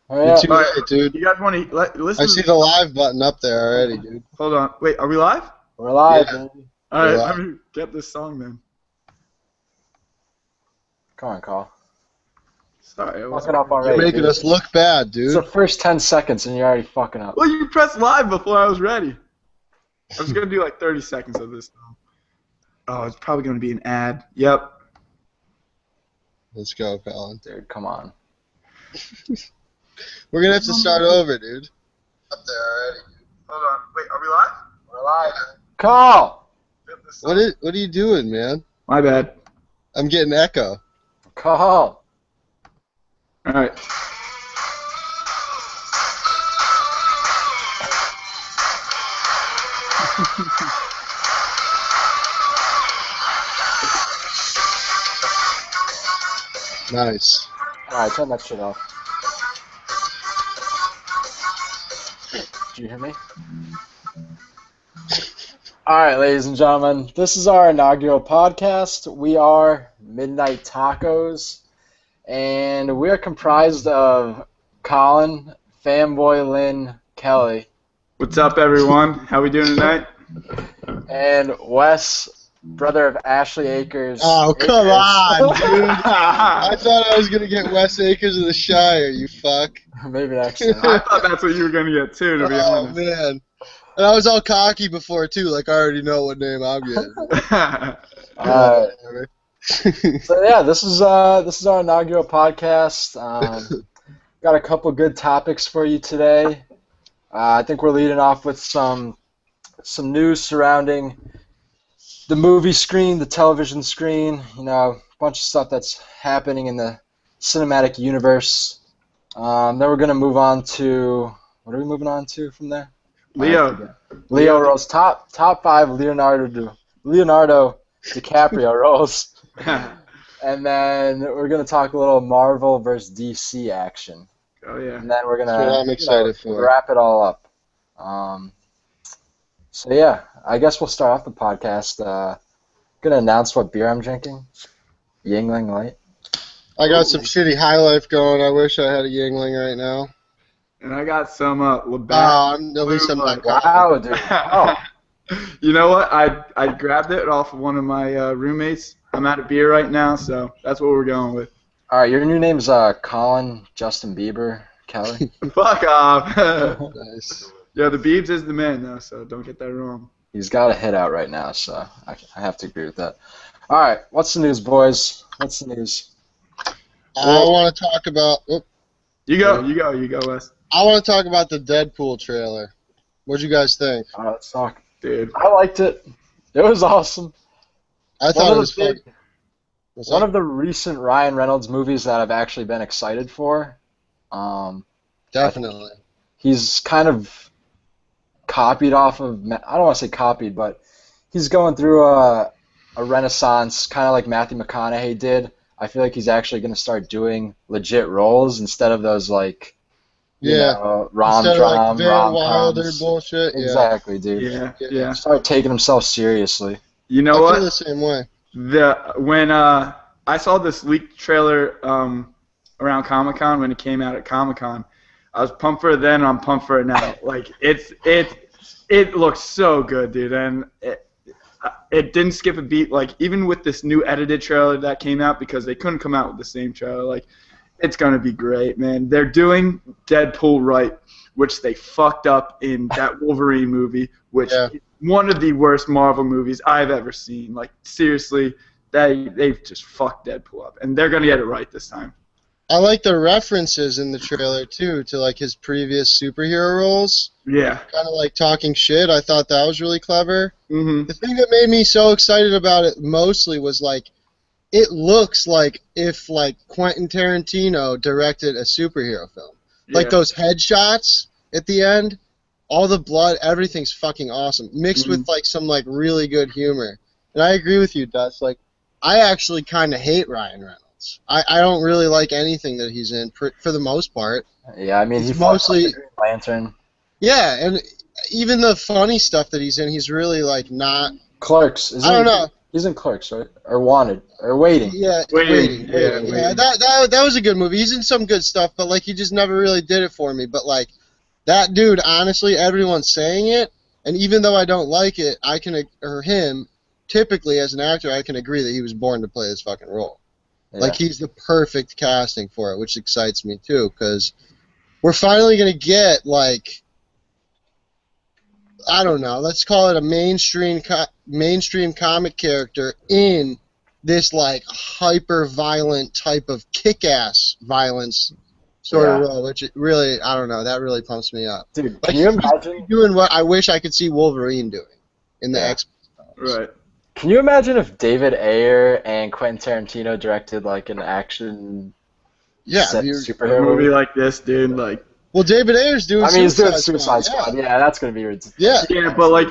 Oh, You're yeah. too late, dude. You guys want to listen? I see the live button up there already, dude. Hold on. Wait, are we live? We're live, Yeah. baby. All right, We're let live. me get this song then. Come on, Carl. Sorry, I Fucking up You're already. making dude. us look bad, It's dude. the first 10 seconds and you're already fucking up. Well, you pressed live before I was ready. I was gonna do like 30 seconds of this. Oh, it's probably gonna be an ad. Yep. Let's go, Colin. Dude, come on. We're gonna have to start over, dude. Up there already. Hold on. Wait, are we live? We're live. Carl! Get this song. What are you doing, man? My bad. I'm getting echo. Carl! All right. Nice. Alright, turn that shit off. Did you hear me? Alright, ladies and gentlemen, this is our inaugural podcast. We are Midnight Tacos, and we are comprised of Colin, Fanboy Lynn, Kelly, What's up, everyone? How we doing tonight? and Wes, brother of Ashley Akers. Oh, come Akers. on, dude. I thought I was gonna get Wes Akers of the Shire, you fuck. Maybe next time. I thought that's what you were gonna get too, to be Oh, honest. man. And I was all cocky before, too, like I already know what name I'm getting. Alright. Whatever. So yeah, this is our inaugural podcast. Got a couple good topics for you today. I think we're leading off with some news surrounding the movie screen, the television screen. You know, a bunch of stuff that's happening in the cinematic universe. Then we're gonna move on to what are we moving on to from there? Leo. Leo roles top 5 Leonardo DiCaprio roles. And then we're going to talk a little Marvel versus DC action. Oh yeah. And then we're going That's what I'm excited for. wrap it all up. So yeah, I guess we'll start off the podcast. Going to announce what beer I'm drinking. Yingling Light. I got some shitty High Life going. I wish I had a Yingling right now. And I got some Labatt. At least I'm not Wow, dude. Oh, You know what? I grabbed it off of one of my roommates. I'm out of beer right now, so that's what we're going with. all right. Your new name's Colin Justin Bieber Kelly. Fuck off. Nice. Yeah, the Biebs is the man though, so don't get that wrong. He's got a hit out right now, so I have to agree with that. All right, what's the news, boys? What's the news? I want to talk about. You go, Wes. I want to talk about the Deadpool trailer. What'd you guys think? Let's talk. Dude. I liked it. It was awesome. I thought it was fun. One of the recent Ryan Reynolds movies that I've actually been excited for. Definitely. He's kind of copied off of, I don't want to say copied, but he's going through a renaissance, kind of like Matthew McConaughey did. I feel like he's actually going to start doing legit roles instead of those like, Yeah. Instead of like Van Wilder rom-coms. bullshit. Yeah. Exactly, dude. Yeah. Start taking himself seriously. You know I what? feel the same way. When I saw this leaked trailer around Comic-Con when it came out at Comic-Con, I was pumped for it then. I'm pumped for it now. Like it looks so good, dude, and it didn't skip a beat. Like even with this new edited trailer that came out, because they couldn't come out with the same trailer. Like it's gonna be great, man. They're doing Deadpool right, which they fucked up in that Wolverine movie, which is one of the worst Marvel movies I've ever seen. Like seriously, they've just fucked Deadpool up, and they're gonna get it right this time. I like the references in the trailer too to like his previous superhero roles. Yeah. Kind of like talking shit. I thought that was really clever. Mhm. The thing that made me so excited about it mostly was like it looks like if like Quentin Tarantino directed a superhero film. Like those headshots at the end, all the blood, everything's fucking awesome. Mixed with like some like really good humor. And I agree with you, Dust. Like I actually kind of hate Ryan Reynolds. I don't really like anything that he's in for the most part. Yeah, I mean, He's he mostly Green Lantern. Yeah, and even the funny stuff that he's in, he's really like not. Clerks. I don't know. He's in Clerks, right? Or Wanted, or Waiting. Yeah, Waiting. Yeah, Waiting. Waiting. That was a good movie. He's in some good stuff, but like he just never really did it for me. But like that dude, honestly, everyone's saying it, and even though I don't like it, I can or him. Typically, as an actor, I can agree that he was born to play this fucking role. Yeah. Like he's the perfect casting for it, which excites me too, because we're finally gonna get like, I don't know, let's call it a mainstream comic character in this like hyper violent type of kick-ass violence sort of role, which it really, I don't know, that really pumps me up. Dude, Like, can you imagine? doing what I wish I could see Wolverine doing in the X-Men films. Right. Can you imagine if David Ayer and Quentin Tarantino directed like an action Yeah, set you're- A superhero movie like this, dude, like. well, David Ayer's doing. I mean, he's doing Suicide Suicide Squad. Yeah. Yeah, that's gonna be ridiculous. Yeah. Yeah, but like,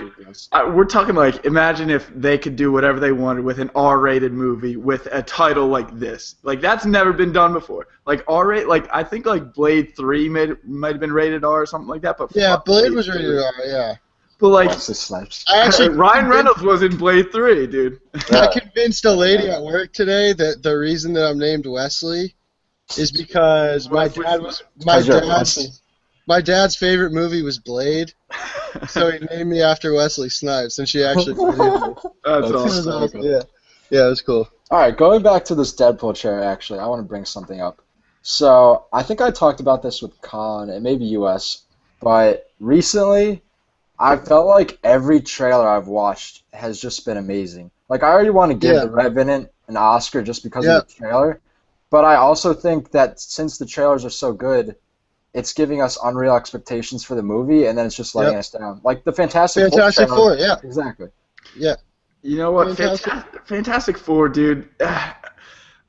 we're talking like, imagine if they could do whatever they wanted with an R-rated movie with a title like this. Like that's never been done before. Like R-rated, like I think like Blade 3 might have been rated R or something like that. But Yeah, fuck Blade was 3. rated R. Yeah. But like, Wesley Snipes. I actually Ryan Reynolds was in Blade 3, dude. I convinced a lady at work today that the reason that I'm named Wesley is because my dad's favorite movie was Blade, so he named me after Wesley Snipes, and she actually believed me. That's It was awesome. awesome. Yeah, it was cool. All right, going back to this Deadpool chair, actually, I want to bring something up. So I think I talked about this with Colin and maybe US, but recently I felt like every trailer I've watched has just been amazing. Like I already want to give The Revenant an Oscar just because of the trailer, but I also think that since the trailers are so good, it's giving us unreal expectations for the movie, and then it's just letting us down. Like the Fantastic Four, yeah. Exactly. Yeah. You know what? Fantastic Four, dude.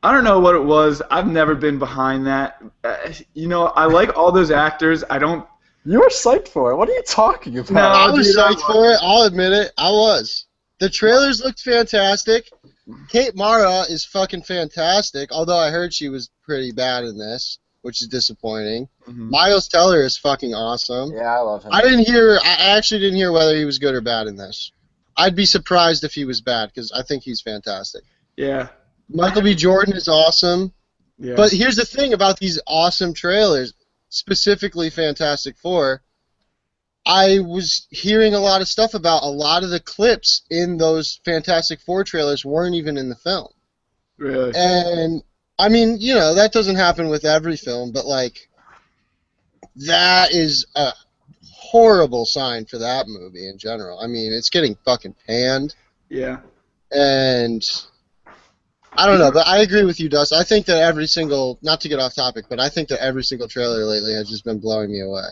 I don't know what it was. I've never been behind that. You know, I like all those actors. I don't. You were psyched for it. What are you talking about? No, I was dude, psyched for it. I'll admit it. I was. The trailers looked fantastic. Kate Mara is fucking fantastic, although I heard she was pretty bad in this, which is disappointing. Mhm. Miles Teller is fucking awesome. Yeah, I love him. I actually didn't hear whether he was good or bad in this. I'd be surprised if he was bad, because I think he's fantastic. Yeah. Michael B. Jordan is awesome. Yeah. But here's the thing about these awesome trailers, specifically Fantastic Four. I was hearing a lot of stuff about a lot of the clips in those Fantastic Four trailers weren't even in the film. Really. And, I mean, you know, that doesn't happen with every film, but, like, that is a horrible sign for that movie in general. I mean, it's getting fucking panned. Yeah. And I don't know, but I agree with you, Dust. I think that every single, not to get off topic, but I think that every single trailer lately has just been blowing me away.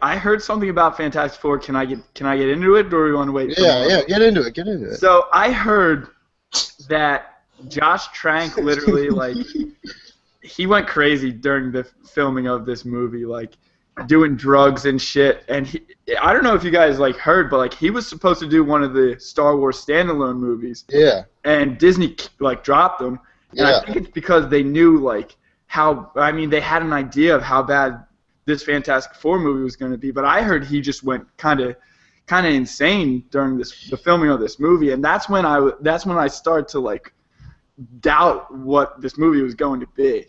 I heard something about Fantastic Four. Can I get into it, or do we want to wait? Yeah, get into it. So I heard that Josh Trank literally like he went crazy during the filming of this movie, like doing drugs and shit. And I don't know if you guys like heard, but like he was supposed to do one of the Star Wars standalone movies. Yeah. And Disney like dropped them. And I think it's because they knew like they had an idea of how bad this Fantastic Four movie was going to be, but I heard he just went kind of insane during the filming of this movie, and that's when I started to like doubt what this movie was going to be.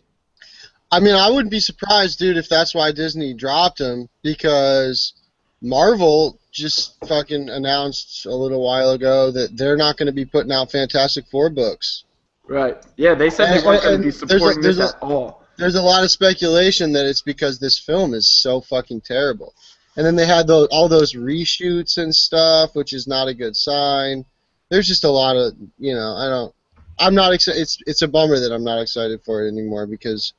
I mean, I wouldn't be surprised, dude, if that's why Disney dropped him, because Marvel just fucking announced a little while ago that they're not going to be putting out Fantastic Four books. Right. Yeah, they said they weren't going to be supporting this at all. There's a lot of speculation that it's because this film is so fucking terrible. And then they had all those reshoots and stuff, which is not a good sign. There's just a lot of, you know, I'm not excited. It's a bummer that I'm not excited for it anymore, because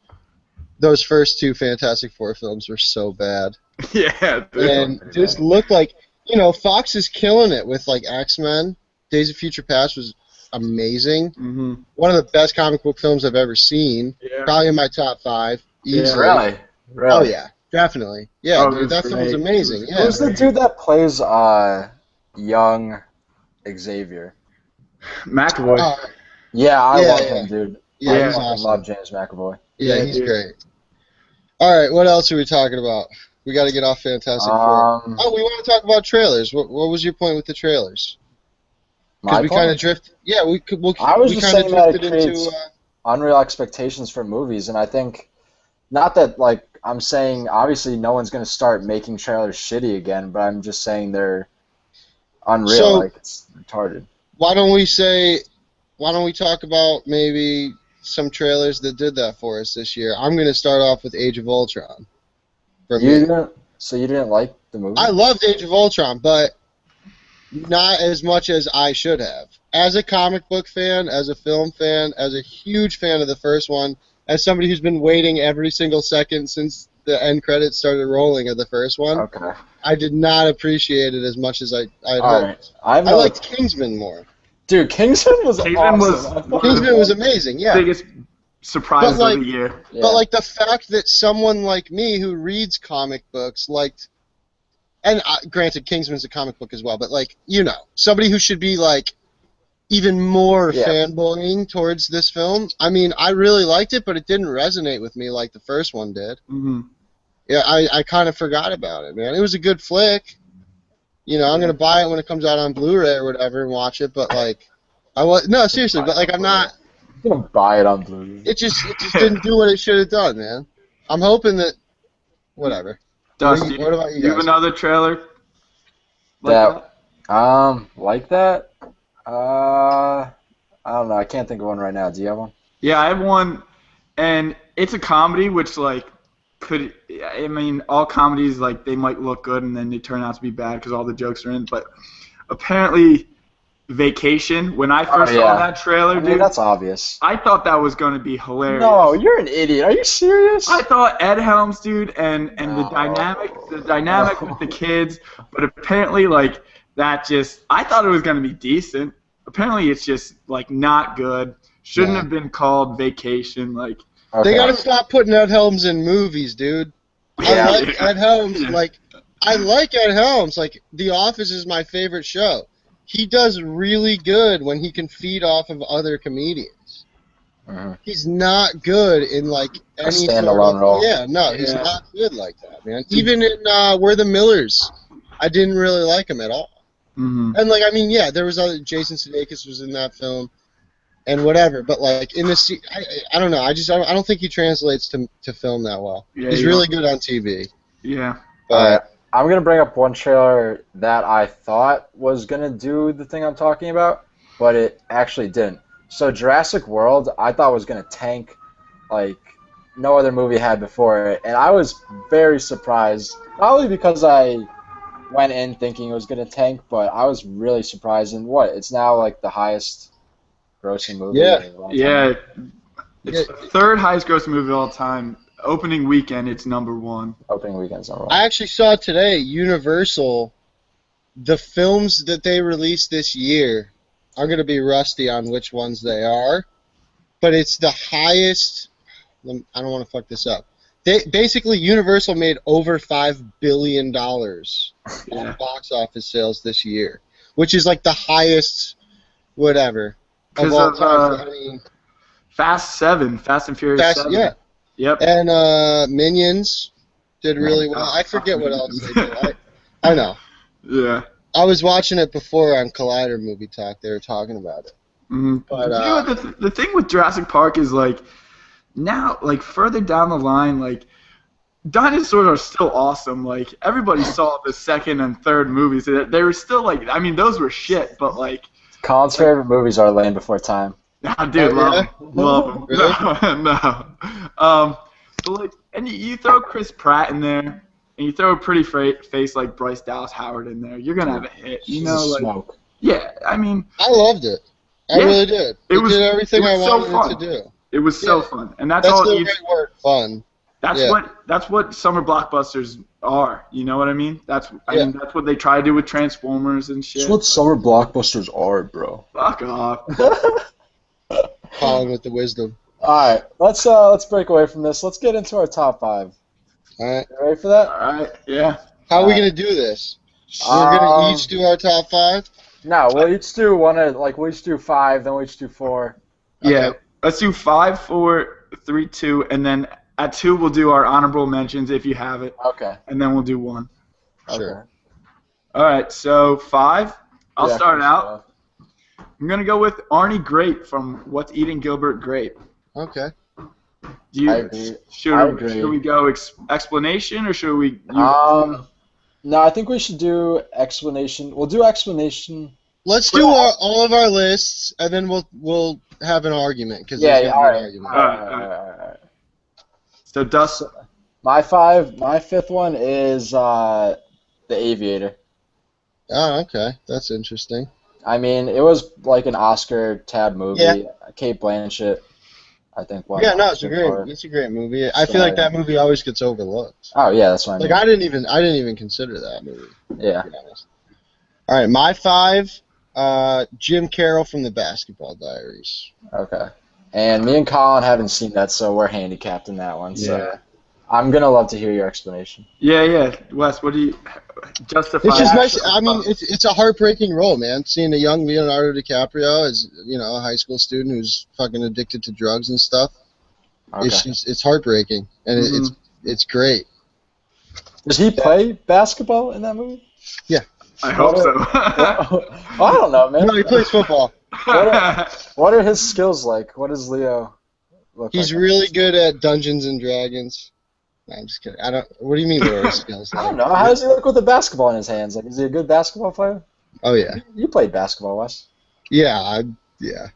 those first two Fantastic Four films were so bad. Yeah. And just looked like, you know, Fox is killing it with like X-Men. Days of Future Past was amazing. Mm-hmm. One of the best comic book films I've ever seen. Yeah. Probably in my top 5. Easily. Really? Oh yeah, definitely. Yeah, Oh, dude, that great. film's amazing. Yeah. Who's the dude that plays young Xavier? McAvoy. Yeah, I Yeah, love yeah. him, dude. Yeah, I he's fucking awesome. love James McAvoy. Yeah, he's dude. great. All right, what else are we talking about? We got to get off Fantastic Four. Oh, we want to talk about trailers. What was your point with the trailers? My we point? kind of drift. Yeah, we could. I was We just kind of saying that it drifted creates into. unreal expectations for movies, and I think not that like I'm saying obviously no one's gonna start making trailers shitty again, but I'm just saying they're unreal, So like it's retarded. why don't we say? Why don't we talk about maybe some trailers that did that for us this year? I'm going to start off with Age of Ultron. For You me, didn't, so you didn't like the movie? I loved Age of Ultron, but not as much as I should have. As a comic book fan, as a film fan, as a huge fan of the first one, as somebody who's been waiting every single second since the end credits started rolling of the first one, Okay. I did not appreciate it as much as I'd All hoped. right. I have I another. liked Kingsman more. Dude, Kingsman was Kingsman was awesome. I one thought- of Kingsman was amazing, yeah. Biggest surprise But, like- of the year. Yeah. But like the fact that someone like me who reads comic books liked, and granted Kingsman's a comic book as well, but like somebody who should be like even more Yeah. fanboying towards this film. I mean, I really liked it, but it didn't resonate with me like the first one did. Mm-hmm. Yeah, I kind of forgot about it, man. It was a good flick. I'm gonna buy it when it comes out on Blu-ray or whatever and watch it. But like, no, seriously. But like, I'm not. I'm gonna buy it on Blu-ray. It just didn't do what it should have done, man. I'm hoping that. Whatever. Dusty, What about you you have guys? another trailer? That- Like that? I don't know. I can't think of one right now. Do you have one? Yeah, I have one, and it's a comedy, which like I mean, all comedies like they might look good and then they turn out to be bad because all the jokes are in. But apparently, Vacation. When I first saw yeah. that trailer, I mean, dude, that's obvious. I thought that was going to be hilarious. No, you're an idiot. Are you serious? I thought Ed Helms, dude, and the No. dynamic with the kids, but apparently like that just I thought it was gonna be decent. Apparently it's just like not good. Shouldn't Yeah. have been called Vacation. Like Okay. They gotta stop putting Ed Helms in movies, dude. Yeah. I like Ed Helms. Yeah. Like, I like Ed Helms. Like, The Office is my favorite show. He does really good when he can feed off of other comedians. Mhm. He's not good in like any sort standalone of role. Yeah, no, he's Yeah. not good like that, man. Even in We're the Millers, I didn't really like him at all. mhm. And like, I mean, yeah, there was other Jason Sudeikis was in that film, and whatever. But like in this, I don't know. I don't think he translates to film that well. Yeah, He's you really don't- good on TV. Yeah. But Alright, I'm gonna bring up one trailer that I thought was gonna do the thing I'm talking about, but it actually didn't. So Jurassic World, I thought was gonna tank like no other movie had before it, and I was very surprised. Not only because I went in thinking it was gonna tank, but I was really surprised. And it's now like the highest grossing movie. Yeah. of all time. Yeah. It's the third highest grossing movie of all time. Opening weekend, it's number one. Opening weekend's number one. I actually saw today Universal, the films that they released this year. I'm gonna be rusty on which ones they are, but it's the highest. I don't want to fuck this up. Basically, Universal made over $5 billion Yeah. on box office sales this year, which is like the highest, whatever, of 'Cause all of, time. I mean, Fast and Furious 7. yeah, Yep. and Minions did really well. I forget what else they did. I know. Yeah. I was watching it before on Collider Movie Talk. They were talking about it. Mm-hmm. But, you know what the thing with Jurassic Park is like now like further down the line like dinosaurs are still awesome. Like everybody saw the second and third movies. They were still like I mean those were shit, but like Colin's favorite movies are Land Before Time. nah, dude, Oh, love yeah? 'em. Love them. Really? No. But like and you throw Chris Pratt in there and you throw a pretty face like Bryce Dallas Howard in there, you're gonna have a hit. You know, like Smoke. yeah. I mean, I loved it. I Yeah. really did. It was- did everything it I was so wanted fun. it to do. it was so Yeah. fun, and that's That's all the it right needs. word, fun. That's Yeah. what summer blockbusters are. You know what I mean? I Yeah. mean that's what they try to do with Transformers and shit. summer blockbusters are, bro. Fuck off. Colin with the wisdom. Alright, let's break away from this. Let's get into our top 5. All right. You ready for that? All right. Yeah. How are we gonna do this? We're gonna each do our top 5. No, we'll each do we'll each do 5, then we'll each do 4. Yeah. Okay. Let's do 5, 4, 3, 2, and then at 2 we'll do our honorable mentions if you have it, Okay. and then we'll do 1. Sure. All right. So 5. I'll Yeah, start first out. off. I'm gonna go with Arnie Grape from What's Eating Gilbert Grape. Okay. I agree. Should we go explanation or should we? No, I think we should do explanation. We'll do explanation. Let's do all of our lists, and then we'll have an argument because Yeah, there's all gonna be right. an argument. All right. So Dust. My fifth one is The Aviator. Oh, okay, that's interesting. I mean, it was like an Oscar tab movie. Yeah. Kate Blanchett, I think. Won Yeah, an no, Oscar it's a great movie. I feel like that movie always gets overlooked. Oh yeah, that's what I mean. Like I didn't even consider that movie. Yeah. To be honest. All right, my 5, Jim Carroll from The Basketball Diaries. Okay. And me and Colin haven't seen that, so we're handicapped in that one. So Yeah. I'm gonna love to hear your explanation. Yeah. Wes, what do you justify? It's just nice. I mean, it's a heartbreaking role, man. Seeing a young Leonardo DiCaprio as a high school student who's fucking addicted to drugs and stuff. Okay. It's heartbreaking, and it's great. Does he play basketball in that movie? Yeah. I hope so. Well, I don't know, man. No, he plays football. What are his skills like? What does Leo look like? He's really good at Dungeons and Dragons. No, I'm just kidding. What do you mean? What are his skills? I don't know. How does he look with a basketball in his hands? Like, is he a good basketball player? Oh yeah. You played basketball, Wes. Yeah. Yeah.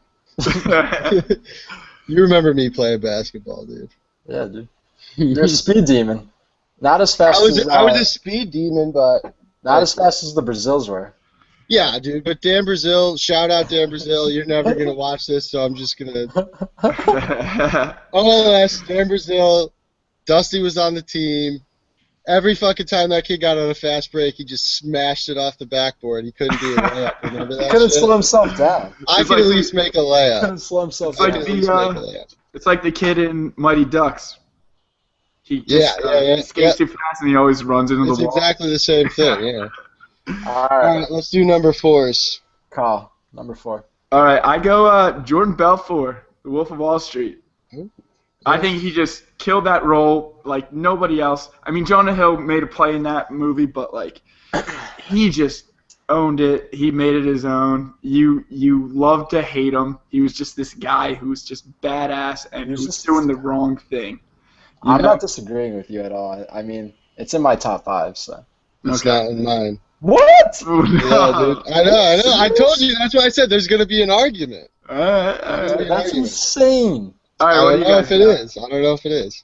You remember me playing basketball, dude? Yeah, dude. You're a speed demon. Not as fast as I was a speed demon, but not as fast as the Brazils were. yeah, dude. But Dan Brazil, shout out Dan Brazil. You're never gonna watch this, so I'm just gonna. OLS, Dan Brazil, Dusty was on the team. Every fucking time that kid got on a fast break, he just smashed it off the backboard. He couldn't do a layup. Remember that? He couldn't shit? slow himself down. I could at least make a layup. Couldn't slow himself It's like down. I could at least make a layup. It's like the kid in Mighty Ducks. He just skates too fast and he always runs into It's the wall. exactly the same thing. Yeah. All All right, right, let's do number 4s. Carl, number 4. All right, I go Jordan Belfort, The Wolf of Wall Street. Ooh. I think he just killed that role like nobody else. I mean, Jonah Hill made a play in that movie, but like he just owned it. He made it his own. You love to hate him. He was just this guy who was just badass and who was doing the wrong thing. I'm not disagreeing with you at all. I mean, it's in my top 5. So. It's not in mine. What? Oh, no. Yeah, dude. I know. I told you. That's why I said there's gonna be an argument. All right. That's insane. All right, I what don't do you know guys if it got? is. I don't know if it is.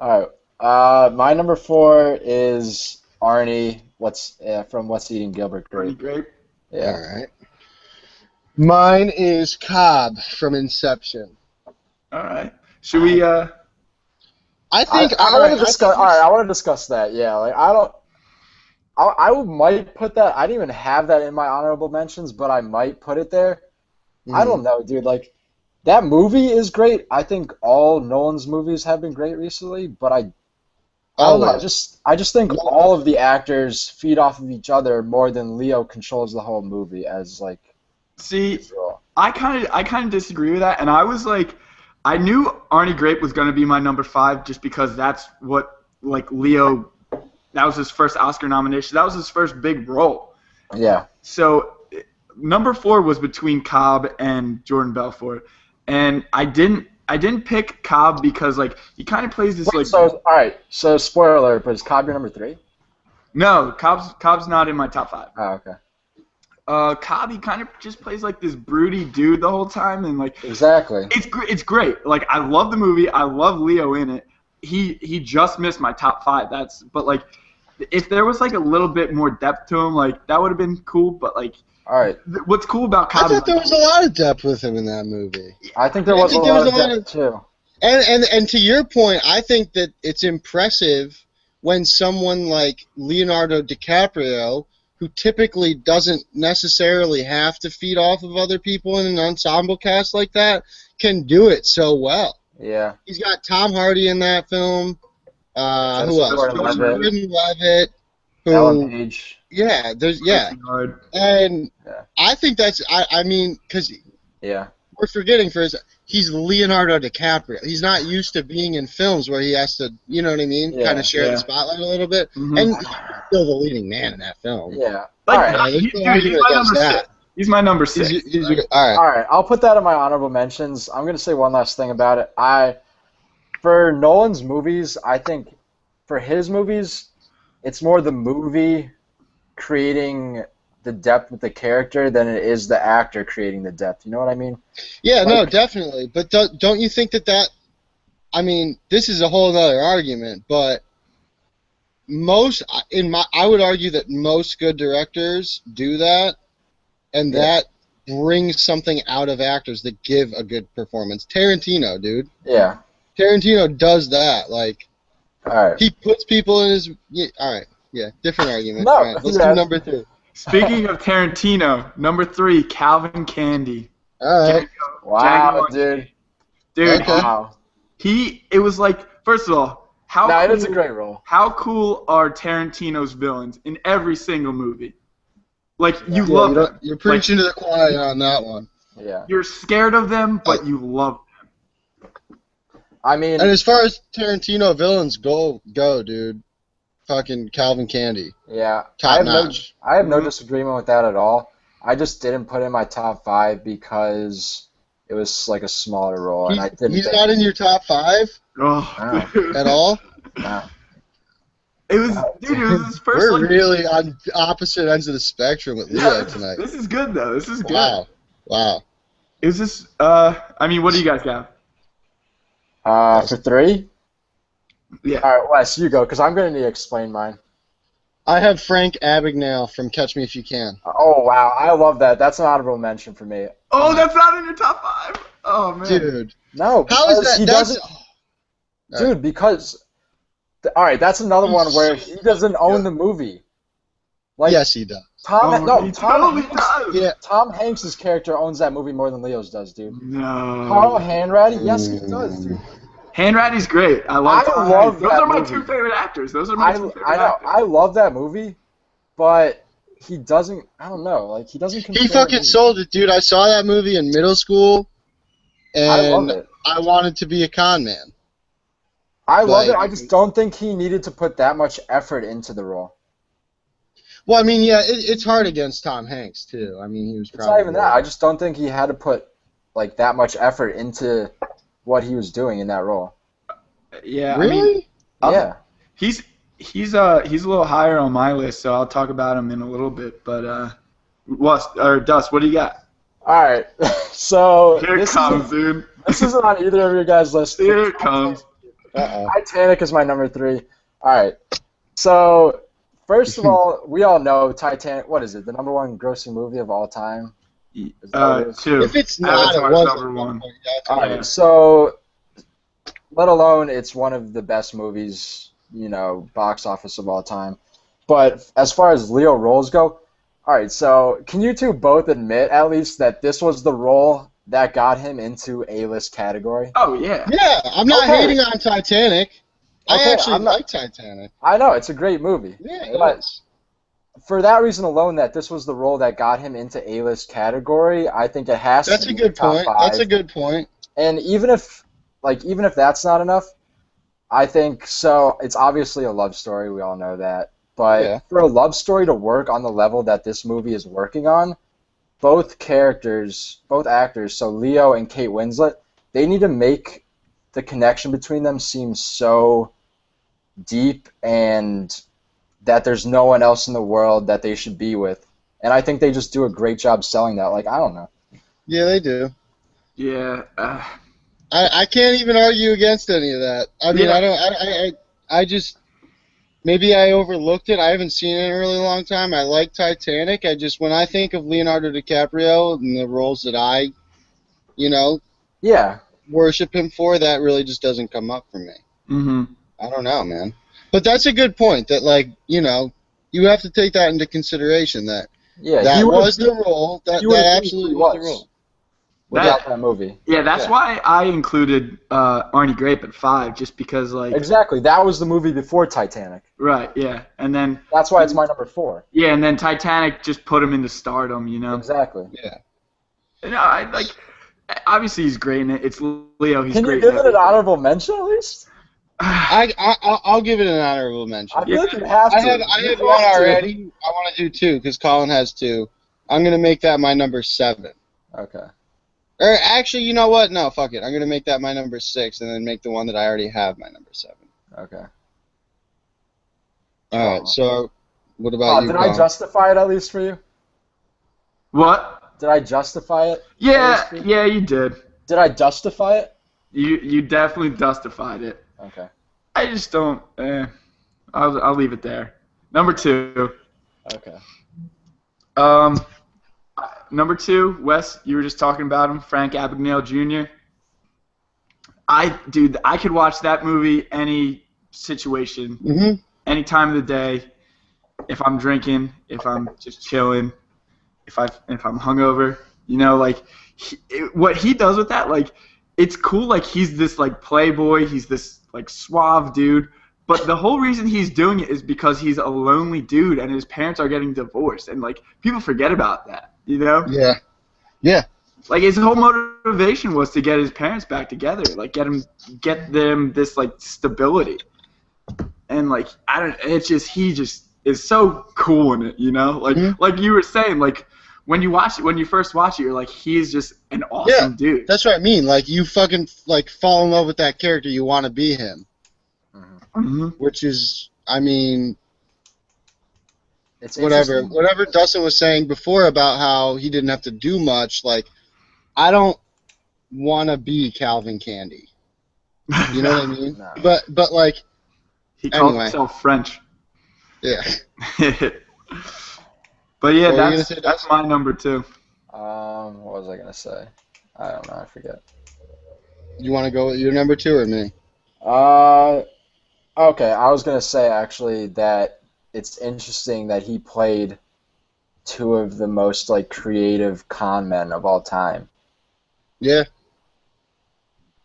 All right. My number 4 is Arnie. From What's Eating Gilbert Pretty Grape? great. Yeah. All right. Mine is Cobb from Inception. All right. Should we? I think I want to discuss. All right, I want to discuss that. Yeah, like I might put that. I didn't even have that in my honorable mentions, but I might put it there. I don't know, dude. Like that movie is great. I think all Nolan's movies have been great recently, but I don't know. I just think all of the actors feed off of each other more than Leo controls the whole movie as like. See, his role. I kind of disagree with that, and I was like, I knew Arnie Grape was going to be my number 5 just because that's what like Leo. That was his first Oscar nomination. That was his first big role. Yeah. So number 4 was between Cobb and Jordan Belfort, and I didn't pick Cobb because like he kind of plays this like. So all right. So spoiler alert, but is Cobb your number 3? No, Cobb's not in my top 5. Oh, okay. Cobb, he kind of just plays like this broody dude the whole time, and like Exactly. it's great. Like I love the movie. I love Leo in it. He just missed my top 5. But like if there was like a little bit more depth to him, like that would have been cool. But like All right. what's cool about Cobb I is thought there was a lot of depth with him in that movie. I think there was a lot of depth too. And to your point, I think that it's impressive when someone like Leonardo DiCaprio, who typically doesn't necessarily have to feed off of other people in an ensemble cast like that, can do it so well. Yeah. He's got Tom Hardy in that film. Who else? Gordon-Levitt. Levitt. Ellen Page. Yeah, hard. and Yeah. I think that's I mean because Yeah. we're forgetting he's Leonardo DiCaprio. He's not used to being in films where he has to, you know what I mean, Yeah, kind of share yeah. the spotlight a little bit. Mhm. And he's still the leading man in that film. Yeah. Like, All right. There's dude, no argument against that. He's my number 6. All right. All right, I'll put that in my honorable mentions. I'm gonna say one last thing about it. For Nolan's movies, I think for his movies, it's more the movie creating the depth with the character than it is the actor creating the depth. You know what I mean? Yeah, no, definitely. But don't you think that I mean, this is a whole other argument, but I would argue that most good directors do that, and that brings something out of actors that give a good performance. Tarantino, dude. Yeah. Tarantino does that. Like, All right. he puts people in his. Yeah, all right. Yeah, different argument. No, all right, let's do number 3. Speaking of Tarantino, number 3, Calvin Candy. All right. Wow, Django dude. Dude, Okay. Wow. it was like, first of all, It is a great role. how cool are Tarantino's villains in every single movie? Like, you Yeah, love them. you're preaching to the choir on that one. Yeah. You're scared of them, but you love them. I mean, And as far as Tarantino villains go, dude, fucking Calvin Candy, yeah. top notch. I have no disagreement with that at all. I just didn't put it in my top 5 because it was like a smaller role, and I didn't. He's not in your top 5 Oh, dude. at all. No. It was his first. We're like, really on opposite ends of the spectrum with Leo tonight. This is good though. This is good. Wow. Is this? I mean, what do you guys got? For 3? Yeah. All right, Wes, you go, because I'm going to need to explain mine. I have Frank Abagnale from Catch Me If You Can. Oh, wow. I love that. That's an honorable mention for me. Oh, that's not in your top 5. Oh man. Dude, No. how is because that? He doesn't, dude, because... All right, that's another one where he doesn't own the movie. Like, Yes, he does. Tom totally Hanks, does. Yeah. Tom Hanks' character owns that movie more than Leo's does, dude. No. Carl Hanratty, yes, he does, dude. Hanratty's great. I love. I Tom love Hanks. Those that are my movie. 2 favorite actors. Those are my 2 favorite I know. actors. I love that movie, but he doesn't. I don't know. Like he doesn't. He control fucking the movie. sold it, dude. I saw that movie in middle school, I love and it. I wanted to be a con man. I love Like- it. I just don't think he needed to put that much effort into the role. Well, I mean, yeah, it's hard against Tom Hanks too. I mean, he was It's probably not even that. I just don't think he had to put like that much effort into what he was doing in that role. Yeah. I Really? mean, Yeah. he's a little higher on my list, so I'll talk about him in a little bit. But Dust, what do you got? All right. So Here it comes, dude. This isn't on either of your guys' lists. Here it comes. Titanic is my number 3. All right. So first of all, we all know Titanic. What is it? The number 1 grossing movie of all time. Is that what it is? 2. If it's not, it Avatar's was number 1. All right. So, let alone it's one of the best movies, box office of all time. But as far as Leo roles go, all right. So, can you two both admit at least that this was the role that got him into A-list category? Oh yeah. Yeah, I'm not Okay. hating on Titanic. Okay, I actually I'm not- like Titanic. I know it's a great movie. Yeah, it But- is. For that reason alone, that this was the role that got him into A-list category, I think it has That's to a be in the good top point. 5. That's a good point. And even if that's not enough, I think so. It's obviously a love story. We all know that. But Yeah. for a love story to work on the level that this movie is working on, both actors, so Leo and Kate Winslet, they need to make the connection between them seem so deep and that there's no one else in the world that they should be with. And I think they just do a great job selling that. Like, I don't know. Yeah, they do. Yeah. I can't even argue against any of that. I mean, Yeah. I just maybe I overlooked it. I haven't seen it in a really long time. I like Titanic. When I think of Leonardo DiCaprio and the roles that I, Yeah. worship him for, that really just doesn't come up for me. Mm-hmm. I don't know, man. But that's a good point. That you have to take that into consideration. That Yeah. that he would've- was the role. That he would've been absolutely who he was the was. role. without that movie. Yeah, that's Yeah. why I included Arnie Grape at 5, just because Exactly. That was the movie before Titanic. Right, yeah, and then That's why it's my number 4. yeah, and then Titanic just put him into stardom, Exactly. You know, obviously he's great in it. It's Leo. He's Can great. you give it an honorable mention at least? I'll give it an honorable mention. I feel like you have to. I have You one have to. already. I want to do 2 because Colin has 2. I'm gonna make that my number 7. Okay. Or actually, you know what? No, fuck it. I'm gonna make that my number 6, and then make the one that I already have my number 7. Okay. All right. So, what about you? Did I justify it at least for you? What? Did I justify it? Yeah, you did. Did I justify it? You definitely justified it. Okay. I just don't. I'll leave it there. Number 2. Okay. Number 2, Wes. You were just talking about him, Frank Abagnale Jr. I could watch that movie any situation, any time of the day. If I'm drinking, if I'm just chilling, if I'm hungover, like what he does with that, like it's cool. Like he's this like playboy, he's this like suave dude. But the whole reason he's doing it is because he's a lonely dude and his parents are getting divorced, and like people forget about that, Yeah. Yeah. Like his whole motivation was to get his parents back together, like get them this like stability, and like he just is so cool in it, like you were saying, like when you first watch it, you're like he's just an awesome dude. That's what I mean. Like you fucking like fall in love with that character, you want to be him, which is, I mean. It's whatever Dustin was saying before about how he didn't have to do much, like I don't want to be Calvin Candy. You know what I mean? No. But like he calls himself French. Yeah. But yeah, that's my number 2. What was I gonna say? I don't know. I forget. You want to go with your number 2 or me? Okay. I was gonna say actually that it's interesting that he played 2 of the most like creative con men of all time. Yeah.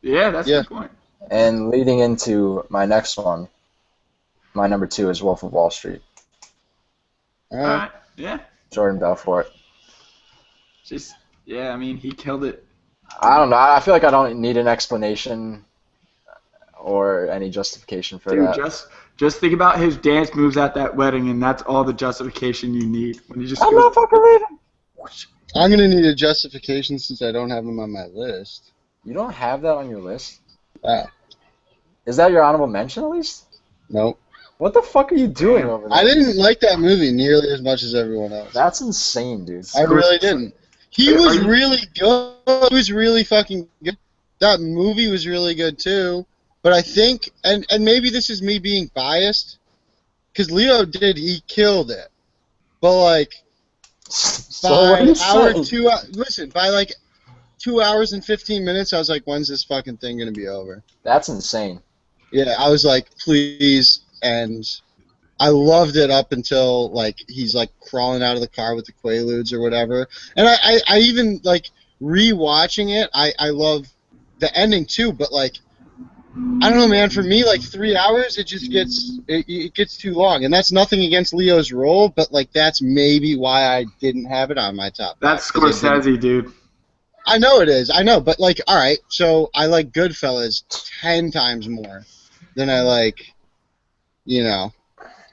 Yeah, that's a good point. And leading into my next one, my number 2 is Wolf of Wall Street. All right. Yeah. Jordan Belfort. I mean, he killed it. I don't know. I feel like I don't need an explanation or any justification for that. Just think about his dance moves at that wedding, and that's all the justification you need. When he just I'm not fucking leaving. I'm gonna need a justification since I don't have him on my list. You don't have that on your list? Ah. Is that your honorable mention at least? Nope. What the fuck are you doing over there? I didn't like that movie nearly as much as everyone else. That's insane, dude. I really didn't. He was really good. He was really fucking good. That movie was really good too. But I think, and maybe this is me being biased, because Leo he killed it. But like, by like 2 hours and 15 minutes, I was like, when's this fucking thing gonna be over? That's insane. Yeah, I was like, please, and I loved it up until like he's like crawling out of the car with the Quaaludes or whatever. And I even like rewatching it, I love the ending too, but like. I don't know, man. For me, like 3 hours, it just gets too long, and that's nothing against Leo's role, but like that's maybe why I didn't have it on my top. That's Scorsese, dude. I know it is. I know, but like, all right. So I like Goodfellas 10 times more than I like,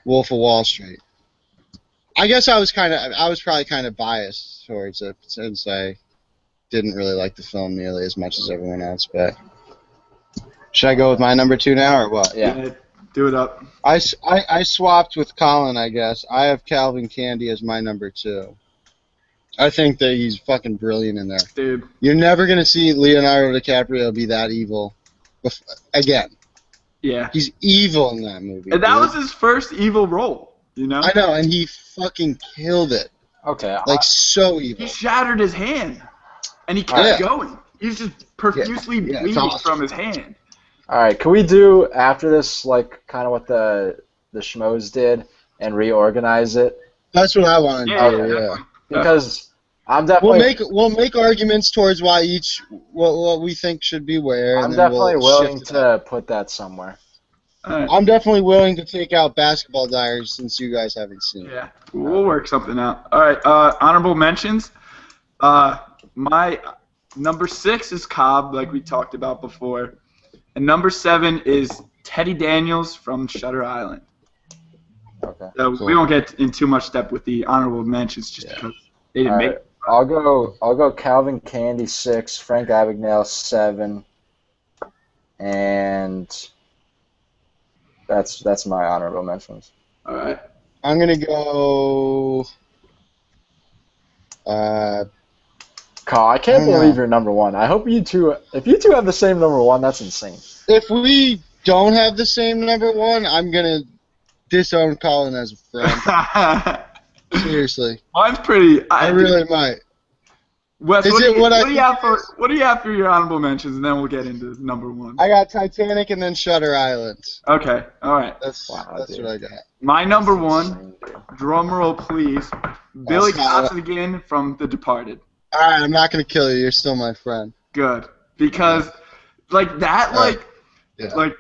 Wolf of Wall Street. I guess I was probably kind of biased towards it since I didn't really like the film nearly as much as everyone else, but. Should I go with my number 2 now, or what? Yeah. Do it up. I swapped with Colin, I guess. I have Calvin Candy as my number 2. I think that he's fucking brilliant in there. Dude. You're never going to see Leonardo DiCaprio be that evil again. Yeah. He's evil in that movie. And that was his first evil role, I know, and he fucking killed it. Okay. Like, so evil. He shattered his hand, and he kept going. He's just profusely bleeding from his hand. All right, can we do after this like kind of what the schmoes did and reorganize it? That's what I want to do. Yeah. Because I'm definitely we'll make arguments towards why what we think should be where. I'm definitely willing to put that somewhere. Right. I'm definitely willing to take out Basketball Diaries since you guys haven't seen it. Yeah, we'll work something out. All right, honorable mentions. My number 6 is Cobb, like we talked about before. And number 7 is Teddy Daniels from Shutter Island. Okay. So we won't get in too much depth with the honorable mentions just because They didn't All make. right. I'll go Calvin Candy 6, Frank Abagnale 7, and that's my honorable mentions. All right. I'm gonna go. Kyle, I I can't don't believe know. you're number one. I hope you two. If you two have the same number one, that's insane. If we don't have the same number one, I'm gonna disown Colin as a friend. Seriously, Mine's pretty. I really might. Wes, Is what it what I do you think have it for is? what do you have for your honorable mentions, and then we'll get into number one. I got Titanic and then Shutter Island. Okay. All right. That's Dude. what I got. My number one. Insane, dude. Drum roll, please. Billy stop it. Costigan from The Departed. All right, I'm not gonna kill you. You're still my friend. Good, because like that, like, Yeah. like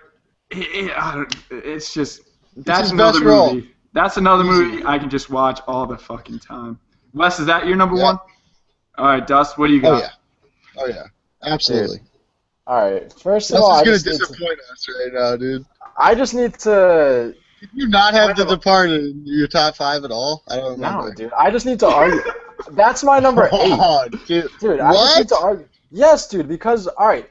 it's just that's his another best role. movie. That's another Easy. movie I can just watch all the fucking time. Wes, is that your number Yeah. one? All right, Dust, what do you Oh got? yeah. Oh yeah. Absolutely. All right. First of This all, is I gonna just, need to, disappoint us right now, dude. I just need to. Did you not have The Departed in your top 5 at all? I don't remember. No, dude. I just need to argue. That's my number 8. Oh, dude. Dude, I just need to What? argue. Yes, dude, because, all right,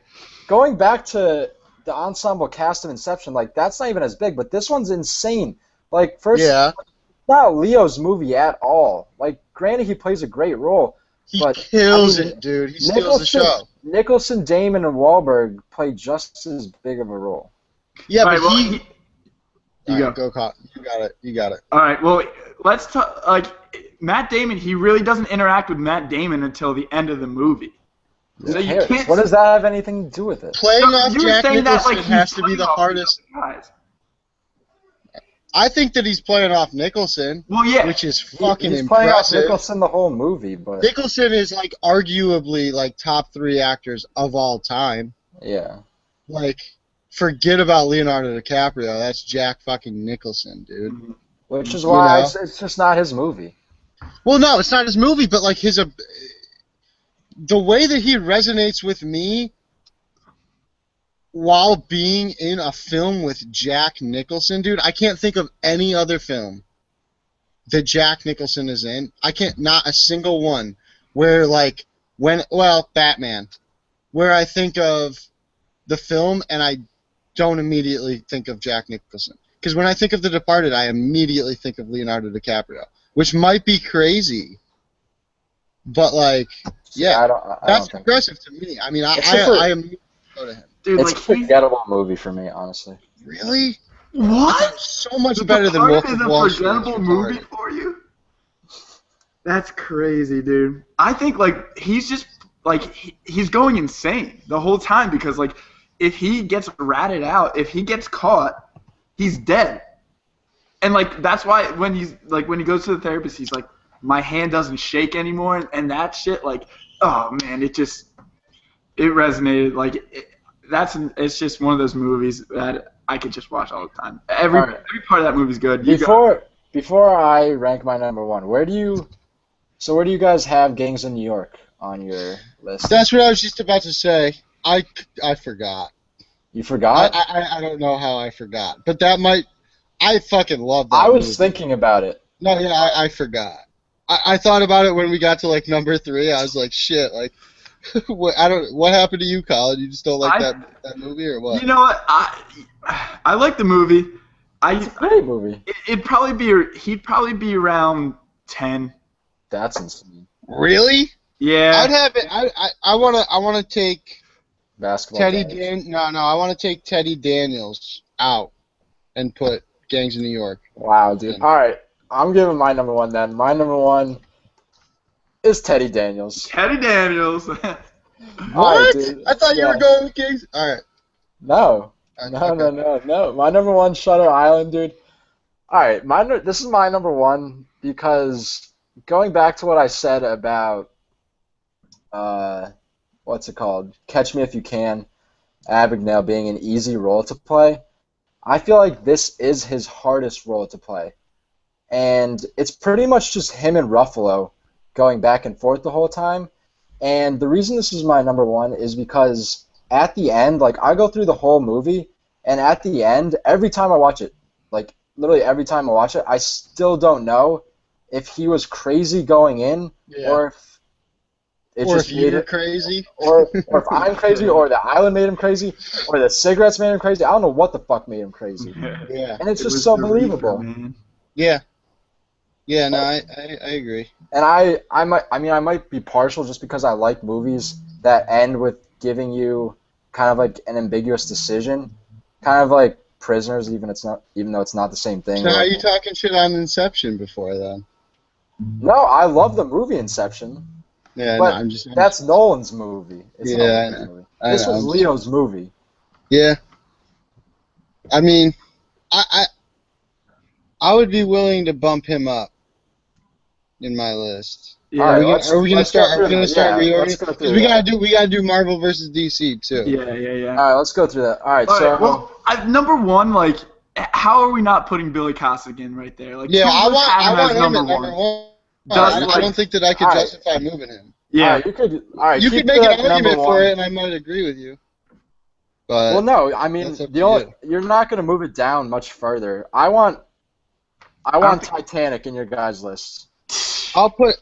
going back to the ensemble cast of Inception, like, that's not even as big, but this one's insane. Like, first, Yeah. it's not Leo's movie at all. Like, granted, he plays a great role. He But, kills I mean, it, dude. He steals the show. Nicholson, Damon, and Wahlberg play just as big of a role. Yeah, All but right, well, he. you All right, go. go, Cotton. You got it. You got it. All right, well, let's talk. Like Matt Damon, he really doesn't interact with Matt Damon until the end of the movie. Who So you cares? can't. What does that have anything to do with it? Playing off you were Jack saying that Nicholson like has he's to be the playing off hardest. these other guys. I think that he's playing off Nicholson, Well, yeah. which is fucking He's playing off impressive. Nicholson the whole movie, but Nicholson is like arguably like top 3 actors of all time. yeah. Like, forget about Leonardo DiCaprio. That's Jack fucking Nicholson, dude. Which is why know? it's just not his movie. Well, no, it's not his movie, but like the way that he resonates with me while being in a film with Jack Nicholson, dude, I can't think of any other film that Jack Nicholson is in. I can't, not a single one where like Batman, where I think of the film and I don't immediately think of Jack Nicholson. Because when I think of The Departed, I immediately think of Leonardo DiCaprio, which might be crazy, but like, yeah, I don't that's think impressive to me. I mean, It's a I am go to him. Dude, it's like a forgettable movie for me, honestly. Really? what? So much The better than Departed Wolf is of a Wall Street. forgettable movie for you? That's crazy, dude. I think like he's just like he's going insane the whole time because like if he gets ratted out, if he gets caught, he's dead. And like that's why when he goes to the therapist, he's like, my hand doesn't shake anymore, and that shit like, oh man, it resonated. Like it's just one of those movies that I could just watch all the time. Every part of that movie's good. Before I rank my number one, where do you guys have Gangs of New York on your list? That's what I was just about to say. I forgot. You forgot? I don't know how I forgot, but that might. I fucking love that. I was movie. thinking about it. No, yeah, I forgot. I thought about it when we got to like number 3. I was like, shit, like, what happened to you, Colin? You just don't like that movie or what? You know what? I like the movie. It's a great movie. He'd probably be around 10. That's insane. Really? Yeah. I'd have it. I wanna take Basketball. Teddy Guys. I want to take Teddy Daniels out and put Gangs of New York. Wow, dude. All right, I'm giving my number one then. My number one is Teddy Daniels. Teddy Daniels. All right, What? dude. I thought you Yeah. were going with Gangs. All right. No. Okay. No. My number one, Shutter Island, dude. All right, this is my number one because going back to what I said about what's it called? Catch Me If You Can, Abagnale being an easy role to play. I feel like this is his hardest role to play. And it's pretty much just him and Ruffalo going back and forth the whole time. And the reason this is my number one is because at the end, like, I go through the whole movie, and at the end, every time I watch it, like, literally every time I watch it, I still don't know if he was crazy going in, Yeah. or if it Or just if you made were it, crazy. or if I'm crazy, or the island made him crazy, or the cigarettes made him crazy. I don't know what the fuck made him crazy, Yeah. and it's It just was so the reefer, believable. man. Yeah. Yeah, no, I agree. And I might be partial just because I like movies that end with giving you kind of like an ambiguous decision, kind of like Prisoners, even though it's not the same thing. So or how are like- you talking shit on Inception before then? No, I love the movie Inception, Yeah, but no, I'm just. that's Nolan's movie. It's Yeah, Nolan's I know. movie. I This know, was I'm Leo's movie. Yeah. I mean, I would be willing to bump him up in my list. Yeah, All right, Are we gonna let's go start? Are we through gonna that. start Yeah, reorganizing? let's go through Because we that. gotta do Marvel versus DC too. yeah. All right, let's go through that. All right, All so right, well, number one, like, how are we not putting Billy Costigan right there? Like, Yeah, two of I us want have him as him number at number one. one. Does, I like- don't think that I could All right. justify moving him. Yeah, all right, you could. All right, You keep could make it an at number argument for one. it, and I might agree with you. But Well, no, I mean That's up the to only you're not gonna move it down much further. I want Titanic in your guys' list. I'll put.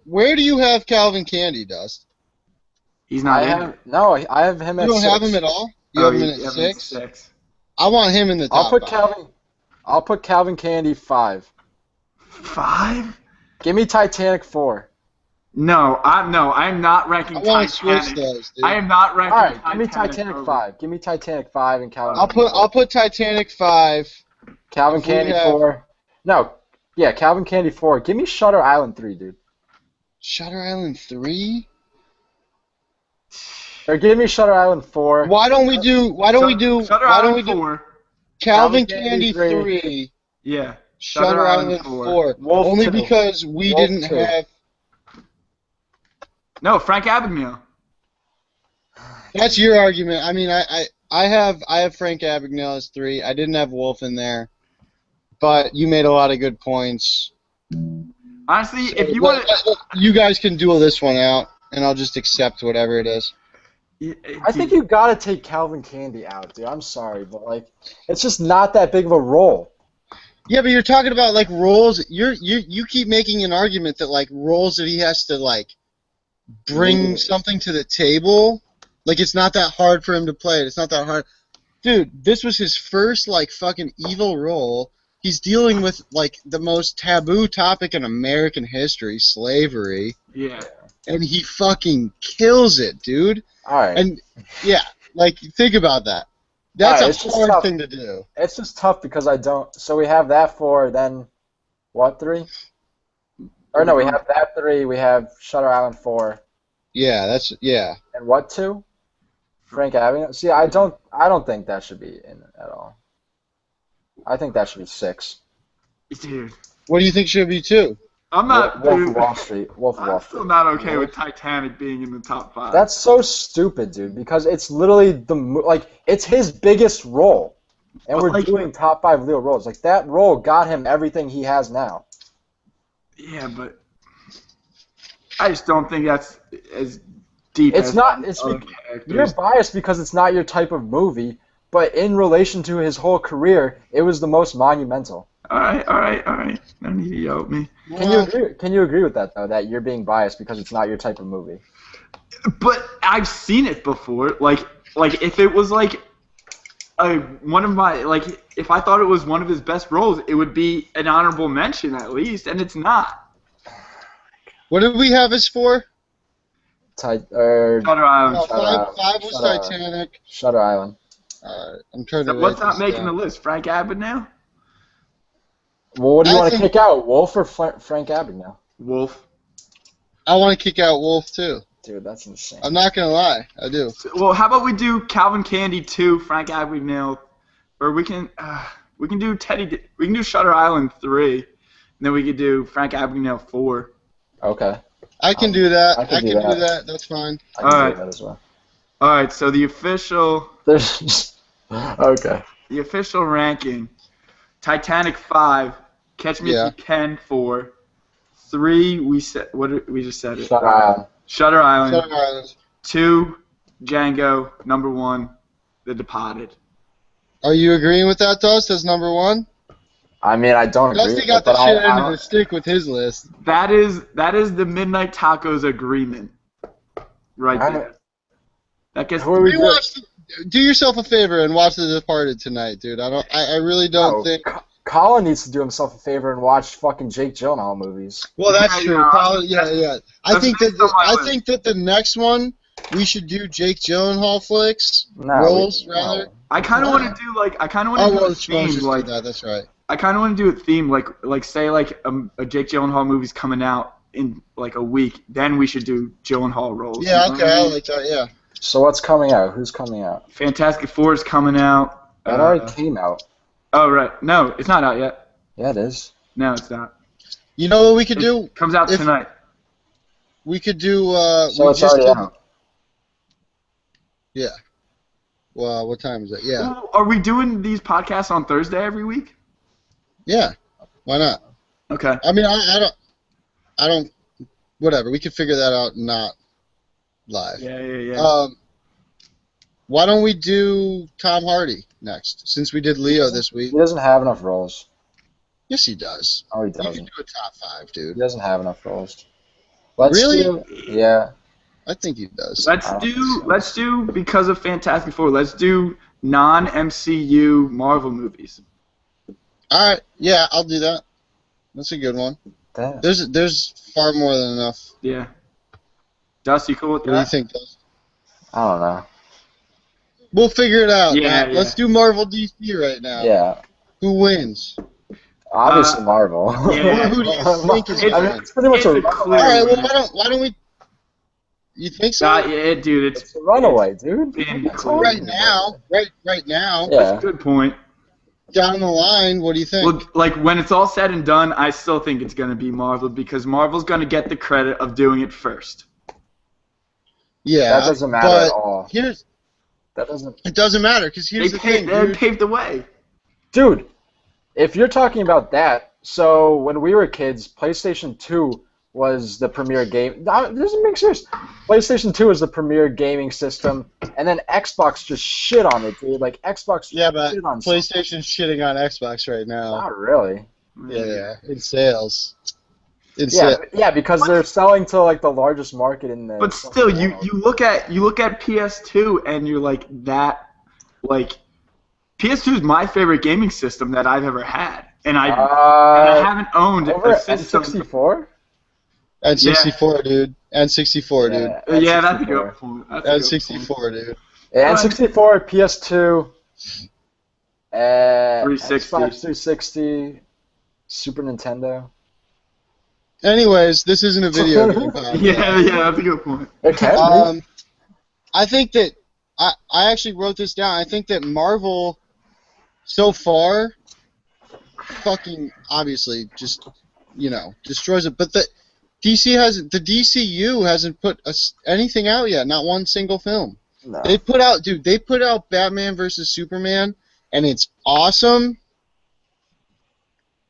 Where do you have Calvin Candy, Dust? he's not I in have it. no, I have him You at don't 6. have him at all. You Oh, have him you at have him at 6. I want him in the top I'll put five. Calvin Candy 5. 5? Give me Titanic 4. No, I'm not ranking I want to switch Titanic. those, dude. I am not ranking All right, Titanic. give me Titanic over- 5. Give me Titanic 5 and Calvin. I'll Candy 4. put Titanic 5. Calvin if we Candy have- 4. No, yeah, Calvin Candy 4. Give me Shutter Island 3, dude. Shutter Island 3. Or give me Shutter Island 4. Why don't we do Shutter Island 4. Calvin Calvin Candy Candy 3, Yeah. Shutter Island 4. Wolf Only 2. because we Wolf didn't 2. have. No, Frank Abagnale. That's your argument. I mean, I have Frank Abagnale as 3. I didn't have Wolf in there, but you made a lot of good points. Honestly, So if you want to, you guys can duel this one out, and I'll just accept whatever it is. I think you gotta take Calvin Candy out, dude. I'm sorry, but like, it's just not that big of a role. Yeah, but you're talking about like roles. You keep making an argument that like roles that he has to like bring something to the table. Like it's not that hard for him to play it. It's not that hard. Dude, this was his first like fucking evil role. He's dealing with like the most taboo topic in American history, slavery, Yeah. and he fucking kills it, dude. All right. And yeah, like think about that. That's Alright, it's a just hard tough. thing to do. It's just tough because I don't. So we have that 4, then what 3? Or no, we have that 3. We have Shutter Island 4, Yeah, and what 2? Frank Abagnale. See, I don't think that should be in at all. I think that should be 6. Dude. What do you think should be 2? I'm not. Wolf dude, of Wall Street. Wolf of Wall I'm Street. still not okay with Titanic being in the top 5. That's so stupid, dude. Because it's literally it's his biggest role, and But, we're like- doing top 5 Leo roles. Like that role got him everything he has now. Yeah, but I just don't think that's as deep. It's as not. It's other you're characters. biased because it's not your type of movie. But in relation to his whole career, it was the most monumental. All right. No need to yell at me. Can you agree? Can you agree with that though? That you're being biased because it's not your type of movie. But I've seen it before. Like if it was like one of my if I thought it was one of his best roles, it would be an honorable mention at least, and it's not. What did we have as 4? Shutter Island. No, Shutter 5 was Island. Titanic. Shutter Island. I'm trying to. So what's write not this making down. the list? Frank Abagnale? Well, what do you I want to think- kick out? Wolf or Frank Abagnale? Wolf. I want to kick out Wolf too. Dude, that's insane. I'm not gonna lie, I do. Well, how about we do Calvin Candy 2, Frank Abagnale, or we can do we can do Shutter Island 3, and then we could do Frank Abagnale 4. Okay. I can do that. I I can can do do that. that. That's fine. I can Alright. do that as well. All right, so the official Okay. ranking: Titanic 5, Catch Me Yeah. If You Can 4, 3 we said we just said it. Shutter Island. Shutter Island. Shutter Island. 2, Django. Number 1, The Departed. Are you agreeing with that, Dust, as number 1? I mean, I don't agree Dusty with got it, the but shit I end of don't- the stick with his list. That is the Midnight Tacos agreement, right Alright. there. That gets. Who are we doing? Do yourself a favor and watch The Departed tonight, dude. I really don't No, think. Colin needs to do himself a favor and watch fucking Jake Gyllenhaal movies. Well, that's Yeah, true. yeah, Colin, yeah. I that's think next that on my I list. think that the next one we should do Jake Gyllenhaal flicks No, roles no. rather. I kind of Why want to not? do like I kind of want Oh to do well, a Schmoes theme just like did that. That's right. I kind of want to do a theme like say like a Jake Gyllenhaal movie's coming out in like a week, then we should do Gyllenhaal roles. Yeah, you know okay, what I I mean? like that. Yeah. So what's coming out? Who's coming out? Fantastic Four is coming out. That already came out. Oh right, no, it's not out yet. Yeah, it is. No, it's not. You know what we could do? It comes out If- tonight. We could do. So we it's just already did- out. Yeah. Well, what time is it? Yeah. Well, are we doing these podcasts on Thursday every week? Yeah. Why not? Okay. I mean, I don't. Whatever. We could figure that out. Not live. Yeah. Why don't we do Tom Hardy next? Since we did Leo this week. He doesn't have enough roles. Yes, he does. Oh, he You can doesn't. do a top 5, He dude. doesn't have enough roles. Let's Really? yeah. I think he does. Let's do because of Fantastic Four. Let's do non-MCU Marvel movies. All right. Yeah, I'll do that. That's a good one. Damn. There's far more than enough. Yeah. Dust, you cool with What do you that? think, Dustin? I don't know. We'll figure it out. Yeah, Matt. yeah. Let's do Marvel DC right now. Yeah. Who wins? Obviously Marvel. yeah. Who do you think is I mean, winning? it's pretty much It's a a clear- All right. Well, why don't we? You think so? Yeah, dude. It's a runaway, dude. been That's cool. all. Right now. Right now. Yeah. Good point. Down the line, what do you think? Well, like when it's all said and done, I still think it's gonna be Marvel because Marvel's gonna get the credit of doing it first. Yeah. That doesn't matter but at all. Here's That doesn't. it doesn't matter because here's the thing, They dude. paved the way. Dude, if you're talking about that, so when we were kids, PlayStation 2 was the premier game. This doesn't make sense. PlayStation 2 was the premier gaming system, and then Xbox just shit on it, dude. Like Xbox Yeah, but shit on PlayStation's shitting on Xbox right now. Not really. Yeah, in sales. Yeah, because they're selling to like the largest market in the. But still, you look at PS2 and you're like that, like PS2 is my favorite gaming system that I've ever had, and I haven't owned over a at system. N64. N64, dude. N64, dude. Yeah, that's a good point. That's a good point. N64, dude. Yeah, N64, PS2, 360. Xbox 360, Super Nintendo. Anyways, this isn't a video game podcast. Yeah, that's a good point. It can be. I think that I actually wrote this down. I think that Marvel so far fucking obviously just destroys it. But the DCU hasn't put anything out yet. Not one single film. No. They put out Batman vs Superman, and it's awesome.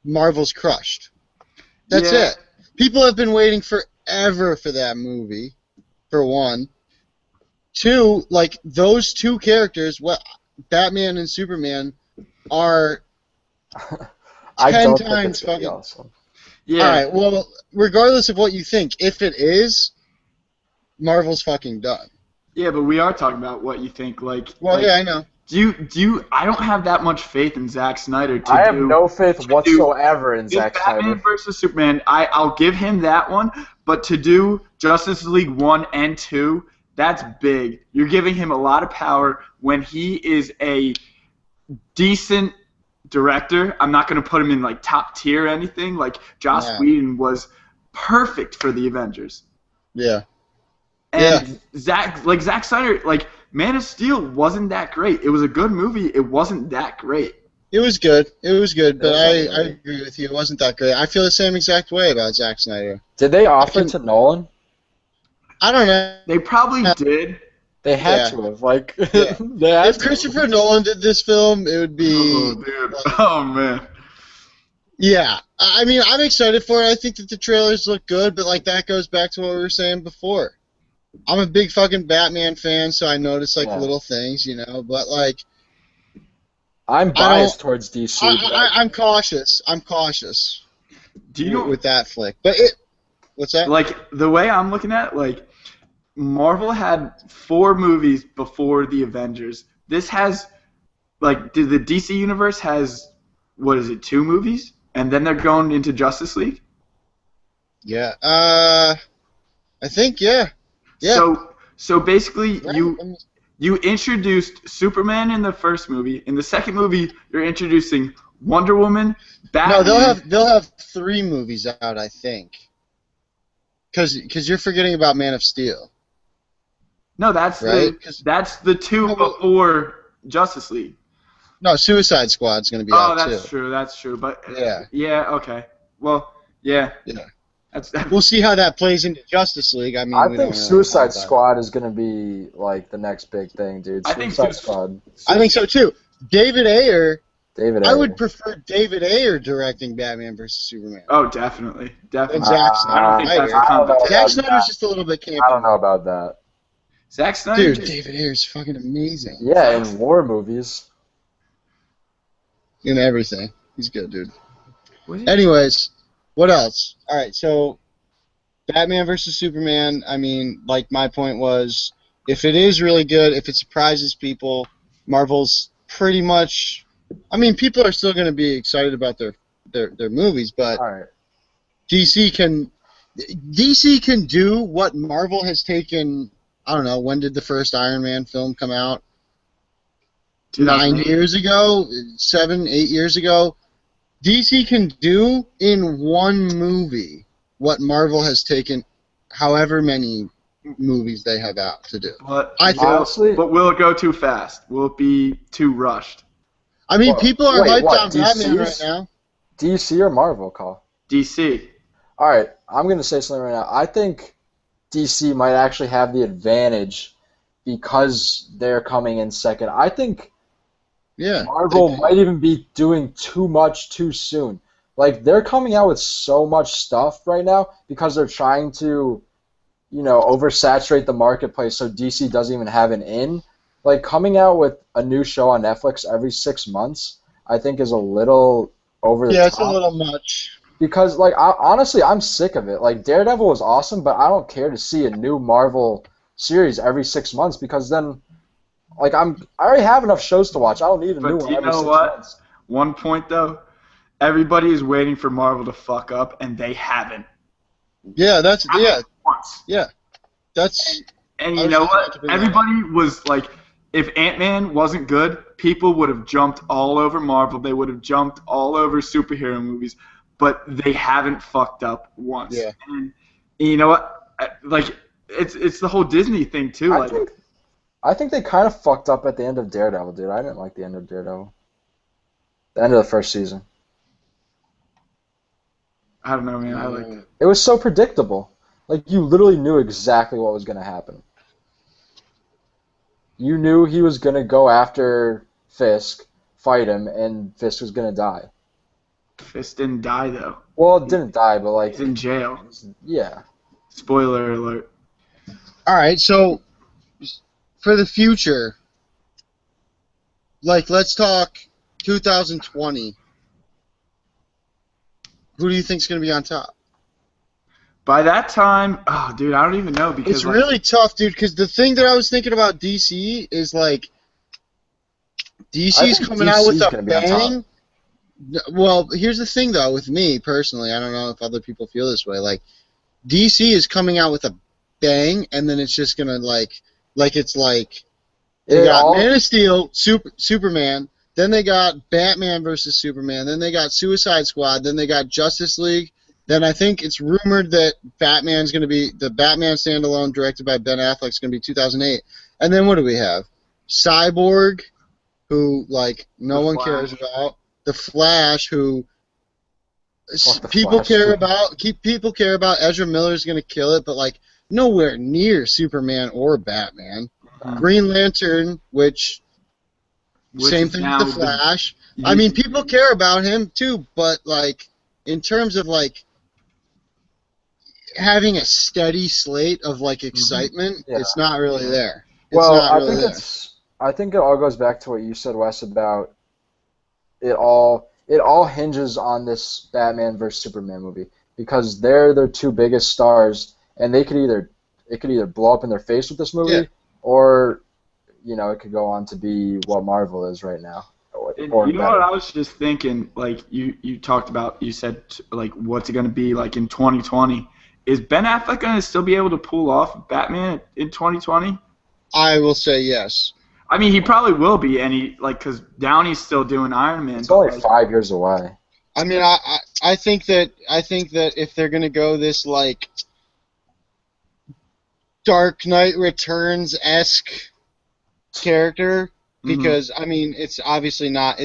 Marvel's crushed. That's Yeah. it. People have been waiting forever for that movie, for one. Two, like, those two characters, Batman and Superman, are I 10 don't think times it's gonna be fucking... awesome. Yeah. Alright, well, regardless of what you think, if it is, Marvel's fucking done. Yeah, but we are talking about what you think. Like, Well, like, yeah, I know. Do you? I don't have that much faith in Zack Snyder to I have do. no faith whatsoever in If Zack Batman Snyder. versus Superman, I'll give him that one. But to do Justice League 1 and 2, that's big. You're giving him a lot of power when he is a decent director. I'm not going to put him in like top tier or anything. Like Joss Yeah. Whedon was perfect for the Avengers. Yeah. And Zack Snyder, like Man of Steel wasn't that great. It was a good movie. It wasn't that great. It was good. But It was I alright. agree with you. It wasn't that great. I feel the same exact way about Zack Snyder. Did they offer it to Nolan? I don't know. They probably did. They had Yeah. to have. Like, Yeah. they had If to. Christopher Nolan did this film, it would be... Oh, dude. Oh, man. Yeah. I mean, I'm excited for it. I think that the trailers look good, but, like, that goes back to what we were saying before. I'm a big fucking Batman fan, so I notice, like, Yeah. little things, but, like, I'm biased towards DC. I'm cautious. I'm cautious. Do you know with that flick? But what's that? Like the way I'm looking at it, like Marvel had 4 movies before the Avengers. This has like the DC universe has what is it, 2 movies, and then they're going into Justice League. Yeah. I think yeah. So basically you introduced Superman in the first movie. In the second movie, you're introducing Wonder Woman, Batman. No, they'll have 3 movies out, I think. Because you're forgetting about Man of Steel. No, that's right? that's the 2 before Justice League. No, Suicide Squad's going to be out too. Oh, that's true. That's true. But yeah. Okay. Well, yeah. We'll see how that plays into Justice League. I mean, I think Suicide Squad is going to be like the next big thing, dude. Suicide Squad. I think so too. David Ayer. I would prefer David Ayer directing Batman vs Superman. Oh, definitely. And Zack Snyder. I don't think that's a competition. Zack Snyder's just a little bit campy. I don't know about that. Zack Snyder. Dude, David Ayer's fucking amazing. Yeah, in war movies. In everything. He's good, dude. Anyways, what else? All right, so Batman vs. Superman, I mean, like my point was, if it is really good, if it surprises people, Marvel's pretty much, I mean, people are still going to be excited about their movies, but right. DC can do what Marvel has taken, I don't know, when did the first Iron Man film come out? 9 years ago? 7, 8 years ago? DC can do in one movie what Marvel has taken however many movies they have out to do. But honestly, but will it go too fast? Will it be too rushed? I mean, people are hyped on Batman right now. DC or Marvel, Call? DC. All right, I'm going to say something right now. I think DC might actually have the advantage because they're coming in second. I think Marvel might even be doing too much too soon. Like, they're coming out with so much stuff right now because they're trying to, oversaturate the marketplace so DC doesn't even have an in. Like, coming out with a new show on Netflix every 6 months, I think is a little over the top. Yeah, it's a little much. Because, honestly, I'm sick of it. Like, Daredevil was awesome, but I don't care to see a new Marvel series every 6 months because then, I already have enough shows to watch. I don't need a new one every 6 months. One point, though, everybody is waiting for Marvel to fuck up, and they haven't. Yeah, Once. Yeah. And you know what? Everybody was like, if Ant-Man wasn't good, people would have jumped all over Marvel. They would have jumped all over superhero movies, but they haven't fucked up once. Yeah. And you know what? It's the whole Disney thing too. I think they kind of fucked up at the end of Daredevil, dude. I didn't like the end of Daredevil. The end of the first season. I don't know, man. I liked it. It was so predictable. Like, you literally knew exactly what was going to happen. You knew he was going to go after Fisk, fight him, and Fisk was going to die. Fisk didn't die, though. Well, it didn't die, but, he's in jail. Yeah. Spoiler alert. All right, so for the future, let's talk 2020. Who do you think's going to be on top? By that time, dude, I don't even know because it's really tough, dude. Because the thing that I was thinking about DC is DC's coming out with a bang. Well, here's the thing, though. With me personally, I don't know if other people feel this way. DC is coming out with a bang, and then it's just gonna they got Man of Steel, Superman. Then they got Batman vs. Superman. Then they got Suicide Squad. Then they got Justice League. Then I think it's rumored that Batman's going to be the Batman standalone directed by Ben Affleck is going to be 2008. And then what do we have? Cyborg, who no one cares about. The Flash, who people care about. People care about. Ezra Miller's going to kill it, but nowhere near Superman or Batman. Green Lantern, which same thing with the Flash. I mean, people care about him too, but in terms of having a steady slate of excitement, it's not really there. I think it all goes back to what you said, Wes, about it all hinges on this Batman versus Superman movie because they're their two biggest stars, and it could either blow up in their face with this movie, Yeah. or it could go on to be what Marvel is right now, And or you know better. what I was just thinking? Like you talked about, you said like what's it going to be like in 2020? Is Ben Affleck going to still be able to pull off Batman in 2020? I will say yes. I mean, he probably will be, and because Downey's still doing Iron Man. It's but, only like, 5 years away. I mean, I think that if they're gonna go this like Dark Knight Returns esque character, because I mean, it's obviously not.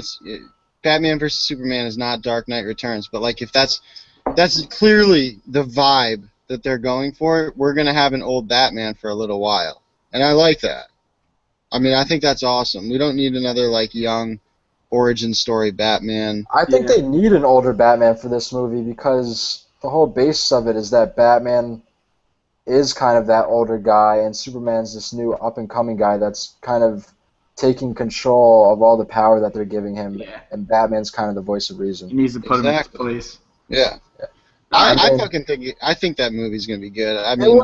Batman versus Superman is not Dark Knight Returns, but like if that's clearly the vibe that they're going for, we're gonna have an old Batman for a little while, and I like that. I mean, I think that's awesome. We don't need another like young origin story Batman. I think Yeah. they need an older Batman for this movie because the whole basis of it is that Batman is kind of that older guy, and Superman's this new up-and-coming guy that's kind of taking control of all the power that they're giving him, Yeah. and Batman's kind of the voice of He reason. needs to put him in his Exactly. place. Yeah. I I mean- fucking think that movie's gonna be good. I It mean,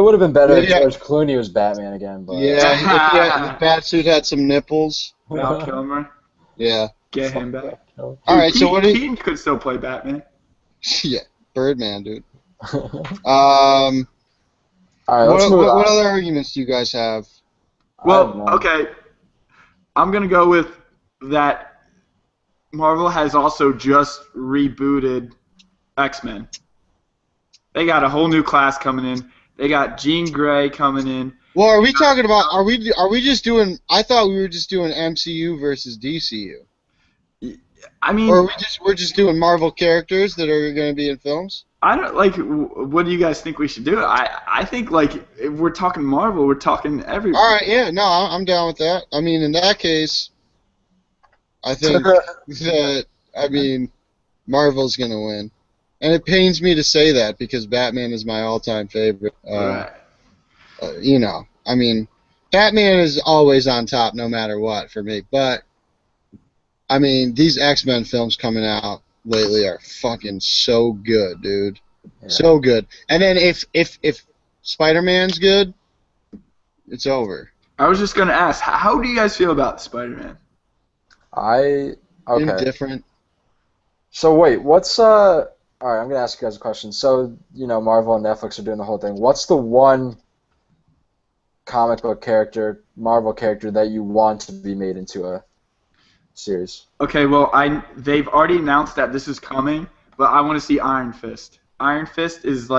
would have been better if Yeah. George Clooney was Batman again, but yeah, if the bat suit had some nipples. Val Kilmer, Yeah. get him back. All right, so what do you? Keaton could still play Batman. Yeah, Birdman, dude. All right, let's What, move what, on. what other arguments do you guys have? I don't Well, know. okay, I'm gonna go with that. Marvel has also just rebooted X-Men. They got a whole new class coming in. They got Jean Grey coming in. Well, are we talking about? Are we just doing? I thought we were just doing MCU versus DCU, I mean, or we're just doing Marvel characters that are going to be in films. I don't like. What do you guys think we should do? I think like if we're talking Marvel, we're talking everybody. All right, yeah, no, I'm down with that. I mean, in that case, I think that Marvel's going to win, and it pains me to say that because Batman is my all-time favorite. Right. I mean, Batman is always on top no matter what for me. But, I mean, these X-Men films coming out lately are fucking so good, dude. Yeah. So good. And then if Spider-Man's good, it's over. I was just gonna ask, how do you guys feel about Spider-Man? Okay. Indifferent. So wait, what's all right, I'm gonna ask you guys a question. So, Marvel and Netflix are doing the whole thing. What's the one comic book character, Marvel character that you want to be made into a series? Okay, well, they've already announced that this is coming, but I want to see Iron Fist. Iron Fist is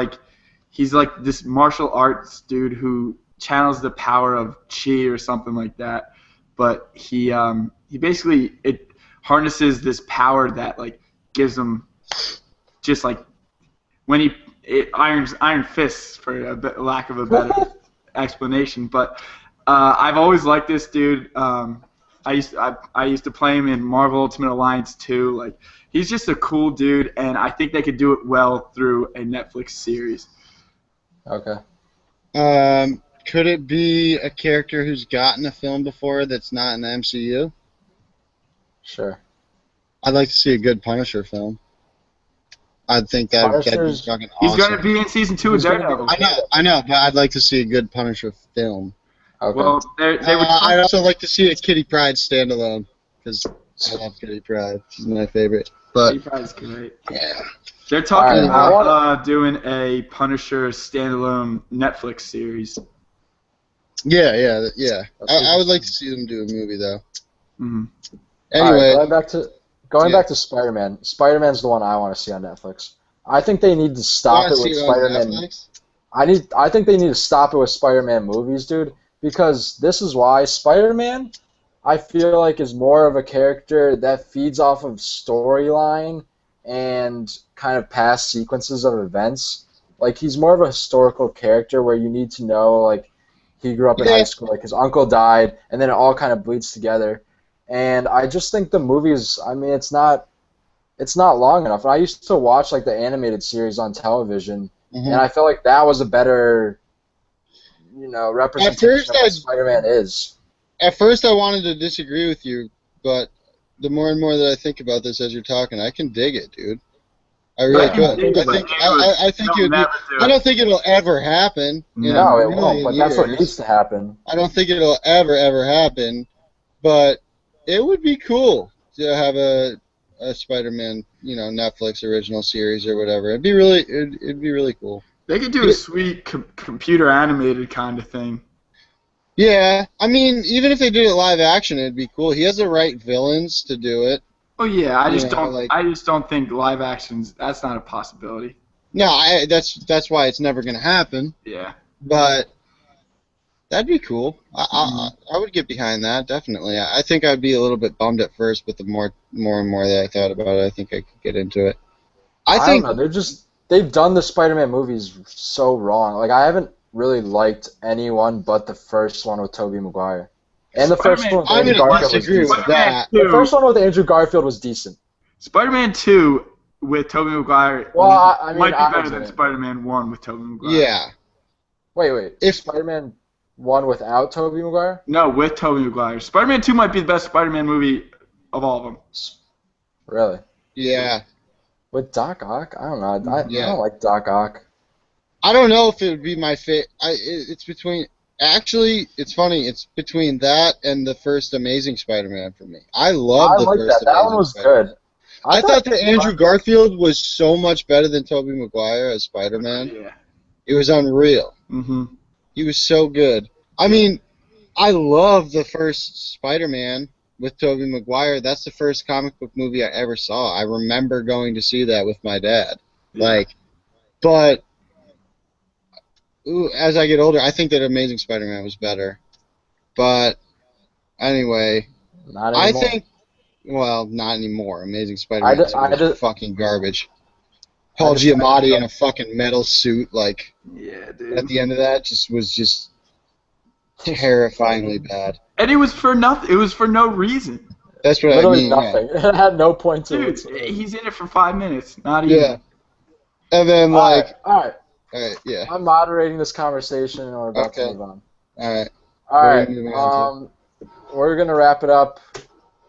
he's like this martial arts dude who channels the power of chi or something like that. But he basically it harnesses this power that gives him just when Iron Fists for lack of a better explanation. But I've always liked this dude. I used to play him in Marvel Ultimate Alliance 2. He's just a cool dude, and I think they could do it well through a Netflix series. Okay. Could it be a character who's gotten a film before that's not in the MCU? Sure. I'd like to see a good Punisher film. I think that'd be Punisher's- fucking He's awesome. going to be in season 2 of He's gonna be- Daredevil. I know, but I'd like to see a good Punisher film. Okay. Well, they were. I'd also like to see a Kitty Pryde standalone because I love Kitty Pryde. She's my favorite. But He Pride's great. yeah, They're talking Alright, I about doing a Punisher standalone Netflix series. yeah. That's I would like to interesting. see them do a movie though. Mm-hmm. Anyway, All right, going back to Spider-Man. Spider-Man's the one I want to see on Netflix. I think they need to stop wanna it see with it on Spider-Man. Netflix? I think they need to stop it with Spider-Man movies, dude, because this is why Spider-Man, I feel like, is more of a character that feeds off of storyline and kind of past sequences of events. He's more of a historical character where you need to know, he grew up in high school, his uncle died, and then it all kind of bleeds together. And I just think the movies, it's not long enough. And I used to watch, the animated series on television, Mhm. and I felt like that was a better, representation first of what Spider-Man is. At first, I wanted to disagree with you, but the more and more that I think about this as you're talking, I can dig it, dude. I really Yeah, could. dig it, I but think I think they'll it would be. never do I it. don't think it'll ever happen in No. No, a it won't. million But that's what years. needs to happen. I don't think it'll ever happen, but it would be cool to have a Spider-Man, Netflix original series or whatever. It'd be really cool. They could do a sweet computer animated kind of thing. Yeah, I mean, even if they did it live action, it'd be cool. He has the right villains to do it. Oh yeah, I just You know, don't. like- I just don't think live actions. That's not a possibility. No, that's why it's never gonna happen. Yeah. But that'd be cool. I would get behind that definitely. I think I'd be a little bit bummed at first, but the more and more that I thought about it, I think I could get into it. I think don't know. They've done the Spider-Man movies so wrong. Like I haven't really liked anyone but the first one with Tobey Maguire. And the first Spider-Man- one with I'm Andrew gonna Garfield was disagree with decent. that. The first one with Andrew Garfield was decent. Spider-Man 2 with Tobey Maguire Well, I mean, might be I better was than in it. Spider-Man 1 with Tobey Maguire. Yeah. Wait. If- Spider-Man 1 without Tobey Maguire? No, with Tobey Maguire. Spider-Man 2 might be the best Spider-Man movie of all of them. Really? Yeah. With Doc Ock? I don't know. I Yeah. don't like Doc Ock. I don't know if it would be my favorite. It's between. Actually, it's funny. It's between that and the first Amazing Spider-Man for me. I love I the like first that. That Amazing one was Spider-Man. good. I thought that Andrew Garfield was so much better than Tobey Maguire as Spider-Man. Yeah. It was unreal. Mm-hmm. He was so good. I mean, I love the first Spider-Man with Tobey Maguire. That's the first comic book movie I ever saw. I remember going to see that with my dad. Yeah. But as I get older, I think that Amazing Spider-Man was better. But anyway, Not I anymore. think, well, not anymore. Amazing Spider-Man I 2 was just- fucking garbage. Paul just- Giamatti in a fucking metal suit, like Yeah, at dude. the end of that, was just terrifyingly bad. And it was for nothing. It was for no reason. That's what Literally I mean. nothing. It had no point to Dude, it. he's in it for 5 minutes. Not Yeah. even. Yeah. And then All right. yeah. I'm moderating this conversation, and we're about to Okay. move on. All right. All What are right. we moving on We're gonna wrap it up.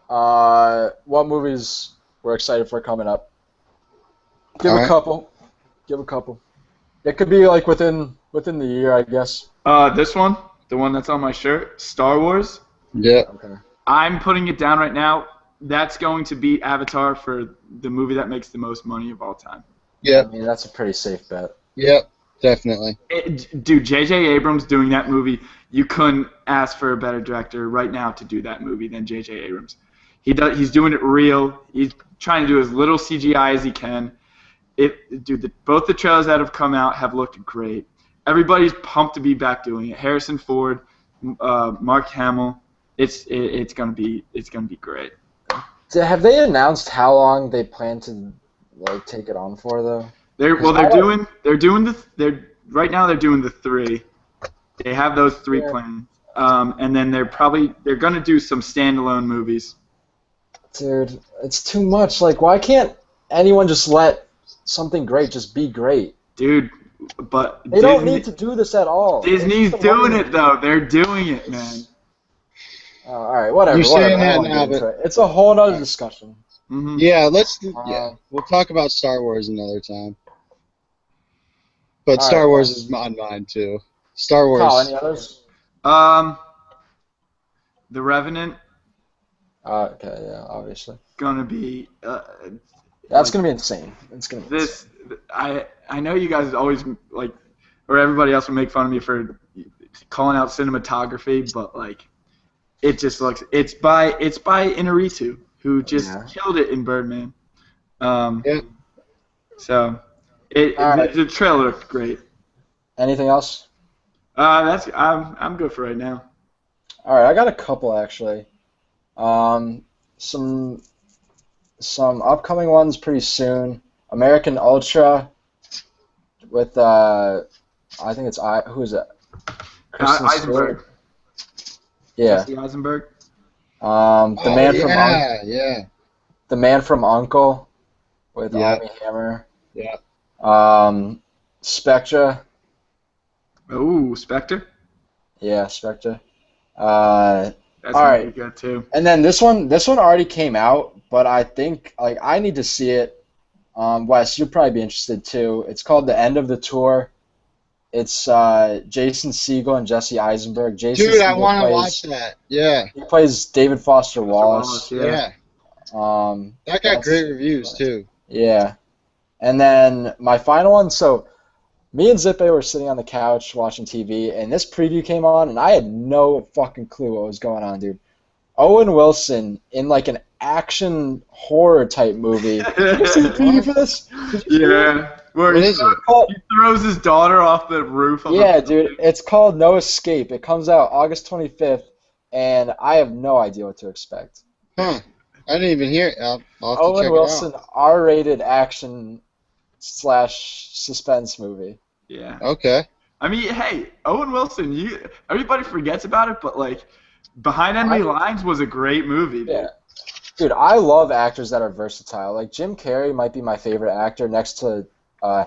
What movies we're excited for coming up? Give All a right. couple. Give a couple. It could be like within the year, I guess. This one, the one that's on my shirt, Star Wars. Yeah. Okay. I'm putting it down right now. That's going to beat Avatar for the movie that makes the most money of all time. I Yep. mean, that's a pretty safe bet. Yep. Definitely. Dude, J.J. Abrams doing that movie, you couldn't ask for a better director right now to do that movie than J.J. Abrams. He's doing it real. He's trying to do as little CGI as he can. Both the trailers that have come out have looked great. Everybody's pumped to be back doing it. Harrison Ford, Mark Hamill. It's gonna be great. Have they announced how long they plan to take it on for though? They're doing right now they're doing the 3. They have those 3 Yeah. planned. And then they're gonna do some standalone movies. Dude, it's too much. Like, why can't anyone just let something great just be great? Dude, but They don't need to do this at all. Disney's It's the doing money. it though. They're doing it, man. All right, whatever. You're saying whatever. I that don't wanna now, get into it. It's a whole other discussion. Hmm. Yeah. Uh, We'll talk about Star Wars another time. But All Star right, Wars well. is on mine too. Star Wars. Kyle, any others? The Revenant Okay, yeah, obviously. gonna be That's gonna be insane. It's gonna be this. I know you guys always or everybody else will make fun of me for calling out cinematography, but it just looks. It's by Inarritu, who just Yeah. killed it in Birdman. Yeah. So All right. the trailer looked great. Anything else? I'm good for right now. All right, I got a couple actually. Some upcoming ones pretty soon. American Ultra with I think it's who is it? Kristen Eisenberg. Stewart. Yeah. Jesse Eisenberg. The man from yeah. The Man from U.N.C.L.E. with Yeah. Armie Hammer. Yeah. Spectre. Ooh, Spectre. Yeah, Spectre. That's All gonna right. be good too. And then this one already came out, but I think like I need to see it. Wes, you'd probably be interested too. It's called The End of the Tour. It's Jason Segel and Jesse Eisenberg. Jason Dude, I Segel want to watch plays that. Yeah. he plays David Foster Wallace, Wallace. yeah. Yeah. That got That's- great reviews too. Yeah. And then my final one, so me and Zippe were sitting on the couch watching TV, and this preview came on, and I had no fucking clue what was going on, dude. Owen Wilson in like an action horror type movie. Did you see the preview for this? Yeah. Where What is it? he throws his daughter off the roof of Yeah, a dude. It's called No Escape. It comes out August 25th, and I have no idea what to expect. Huh. I didn't even hear it. I'll have to Owen check Wilson, R-rated action / suspense movie. Yeah. it out. Okay. I mean, hey, Owen Wilson, everybody forgets about it, but like Behind Enemy Lines was a great movie, dude. Yeah. Dude, I love actors that are versatile. Like Jim Carrey might be my favorite actor next to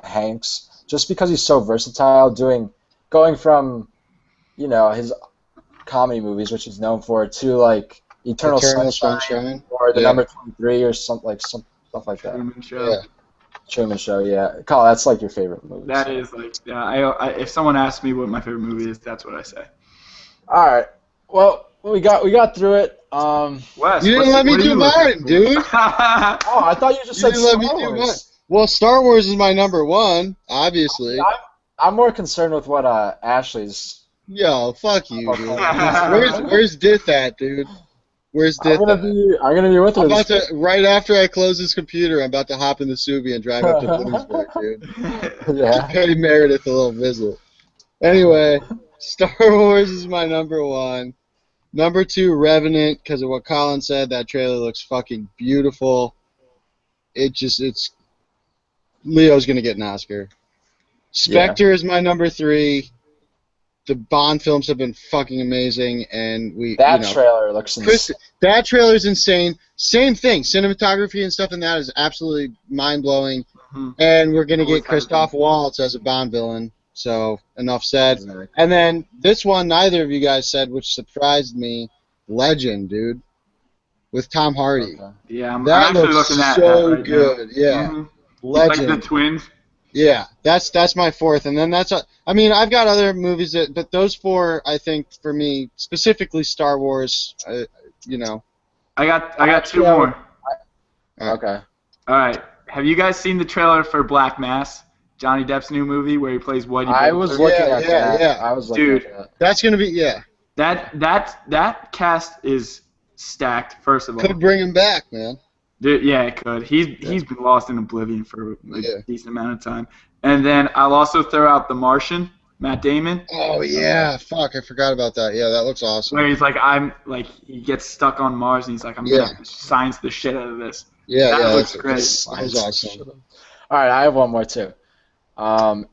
Hanks, just because he's so versatile, going from, his comedy movies, which he's known for, to like Eternal Sunshine or The Number 23 or stuff like that. Truman Show. Yeah. Truman Show, yeah. Kyle, that's like your favorite movie. That so. is like, yeah. If someone asks me what my favorite movie is, that's what I say. All right. Well, we got through it. Wes, You didn't let me do mine, dude. Oh, I thought you just You said didn't let me Star do mine. Wars. Well, Star Wars is my number one, obviously. I'm more concerned with what Ashley's. Yo, fuck you, dude. Okay. Where's Dith at, dude? Where's I'm Dith gonna at? I'm gonna be with her. I'm about to, right after I close this computer, I'm about to hop in the Subi and drive up to Bloomsburg, dude. Yeah. Pay Meredith a little visit. Anyway, Star Wars is my number one. Number two, Revenant, because of what Colin said. That trailer looks fucking beautiful. It's Leo's gonna get an Oscar. Spectre is my number three. The Bond films have been fucking amazing, and Trailer looks insane. that trailer's insane. Same thing, cinematography and stuff in that is absolutely mind blowing. Mhm. And we're gonna Always get Christoph has been. Waltz as a Bond villain. So enough said. Exactly. And then this one, neither of you guys said, which surprised me. Legend, dude, with Tom Hardy. Okay. Yeah, I'm That actually looks looking at so that right good. now. Yeah, Mhm. Legend. Like the twins. Yeah, that's my fourth, and then I mean, I've got other movies but those four, I think, for me, specifically Star Wars, I got two more. Okay. All right. Have you guys seen the trailer for Black Mass? Johnny Depp's new movie where he plays Whitey I Bulger? was looking at that. yeah. I was looking Dude. at that. That's gonna be That cast is stacked. First of all, could bring him back, man. Dude, yeah, it could. He's been lost in oblivion for like Yeah. a decent amount of time. And then I'll also throw out The Martian, Matt Damon, Oh yeah, fuck, I forgot about that. Yeah, that looks awesome. where he's like, he gets stuck on Mars and he's like, I'm gonna science the shit out of this. Yeah, That yeah, looks that's great. That was awesome. All right, I have one more too.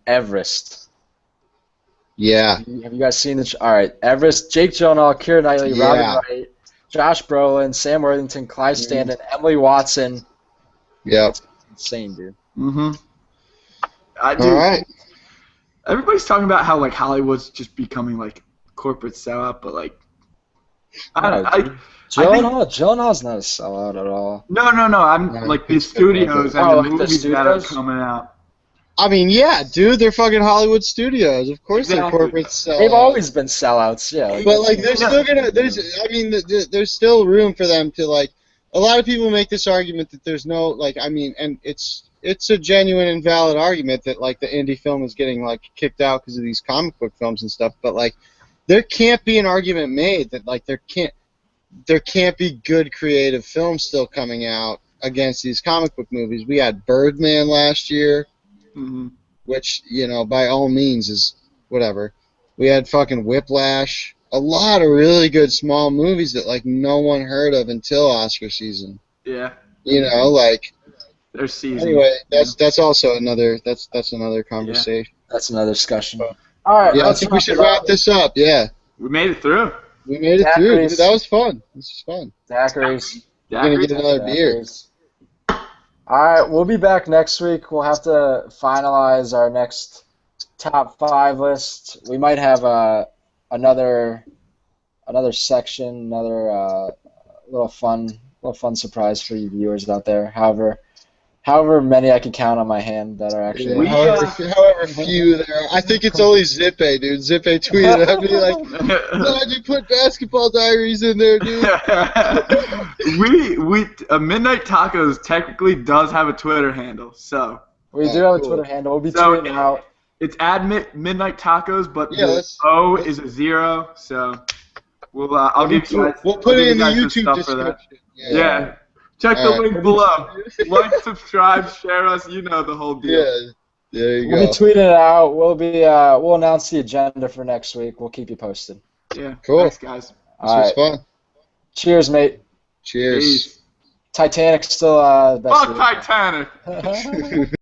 Everest. Yeah, Have you guys seen this? All right, Everest. Jake Gyllenhaal, Keira Knightley, Yeah. Robin Wright, Josh Brolin, Sam Worthington, Clive Stanton, Emily Watson. yeah. Insane, dude. Mm-hmm. All Dude, right. everybody's talking about how like Hollywood's just becoming like corporate sellout, but like Gyllenhaal's not a sellout at all. No. I'm No, like the it's studios and Oh, the like the movies that are studios? coming out. I mean, yeah, dude, they're fucking Hollywood studios. Of course, they're Exactly. corporate sellouts. They've always been sellouts, yeah. But like, they're still gonna. There's still room for them to like. A lot of people make this argument that there's no like. I mean, and it's a genuine and valid argument that like the indie film is getting like kicked out because of these comic book films and stuff. But like, there can't be an argument made that like there can't be good creative films still coming out against these comic book movies. We had Birdman last year. Mm-hmm. Which, by all means is whatever. We had fucking Whiplash. A lot of really good small movies that, like, no one heard of until Oscar season. Yeah, Like, there's seasons. anyway, that's also another, that's another conversation. That's another discussion. All right, Yeah, I let's think we should wrap this up, yeah. We made it through. We made it through. Daiquiris. Dude, that was fun. This was fun. Daiquiris. We're going to get another beer. Daiquiris. All right, we'll be back next week. We'll have to finalize our next top 5 list. We might have another another section, another little fun surprise for you viewers out there. However many I can count on my hand that are actually. However few there are. I think it's only Zippe, dude. Zippe tweeted at me like, "God, you put Basketball Diaries in there, dude." Midnight Tacos technically does have a Twitter handle, so. We do have a Twitter handle. We'll be tweeting out. It's Midnight Tacos, but the O is a 0, so we'll put it in the YouTube description. Yeah. Check the link below. Like, subscribe, share us. You know the whole deal. Yeah, there you go. We'll be tweeting it out. We'll announce the agenda for next week. We'll keep you posted. Yeah. Cool. Thanks, guys. This was fun. Cheers, mate. Cheers. Peace. Titanic's still the best. Fuck Titanic.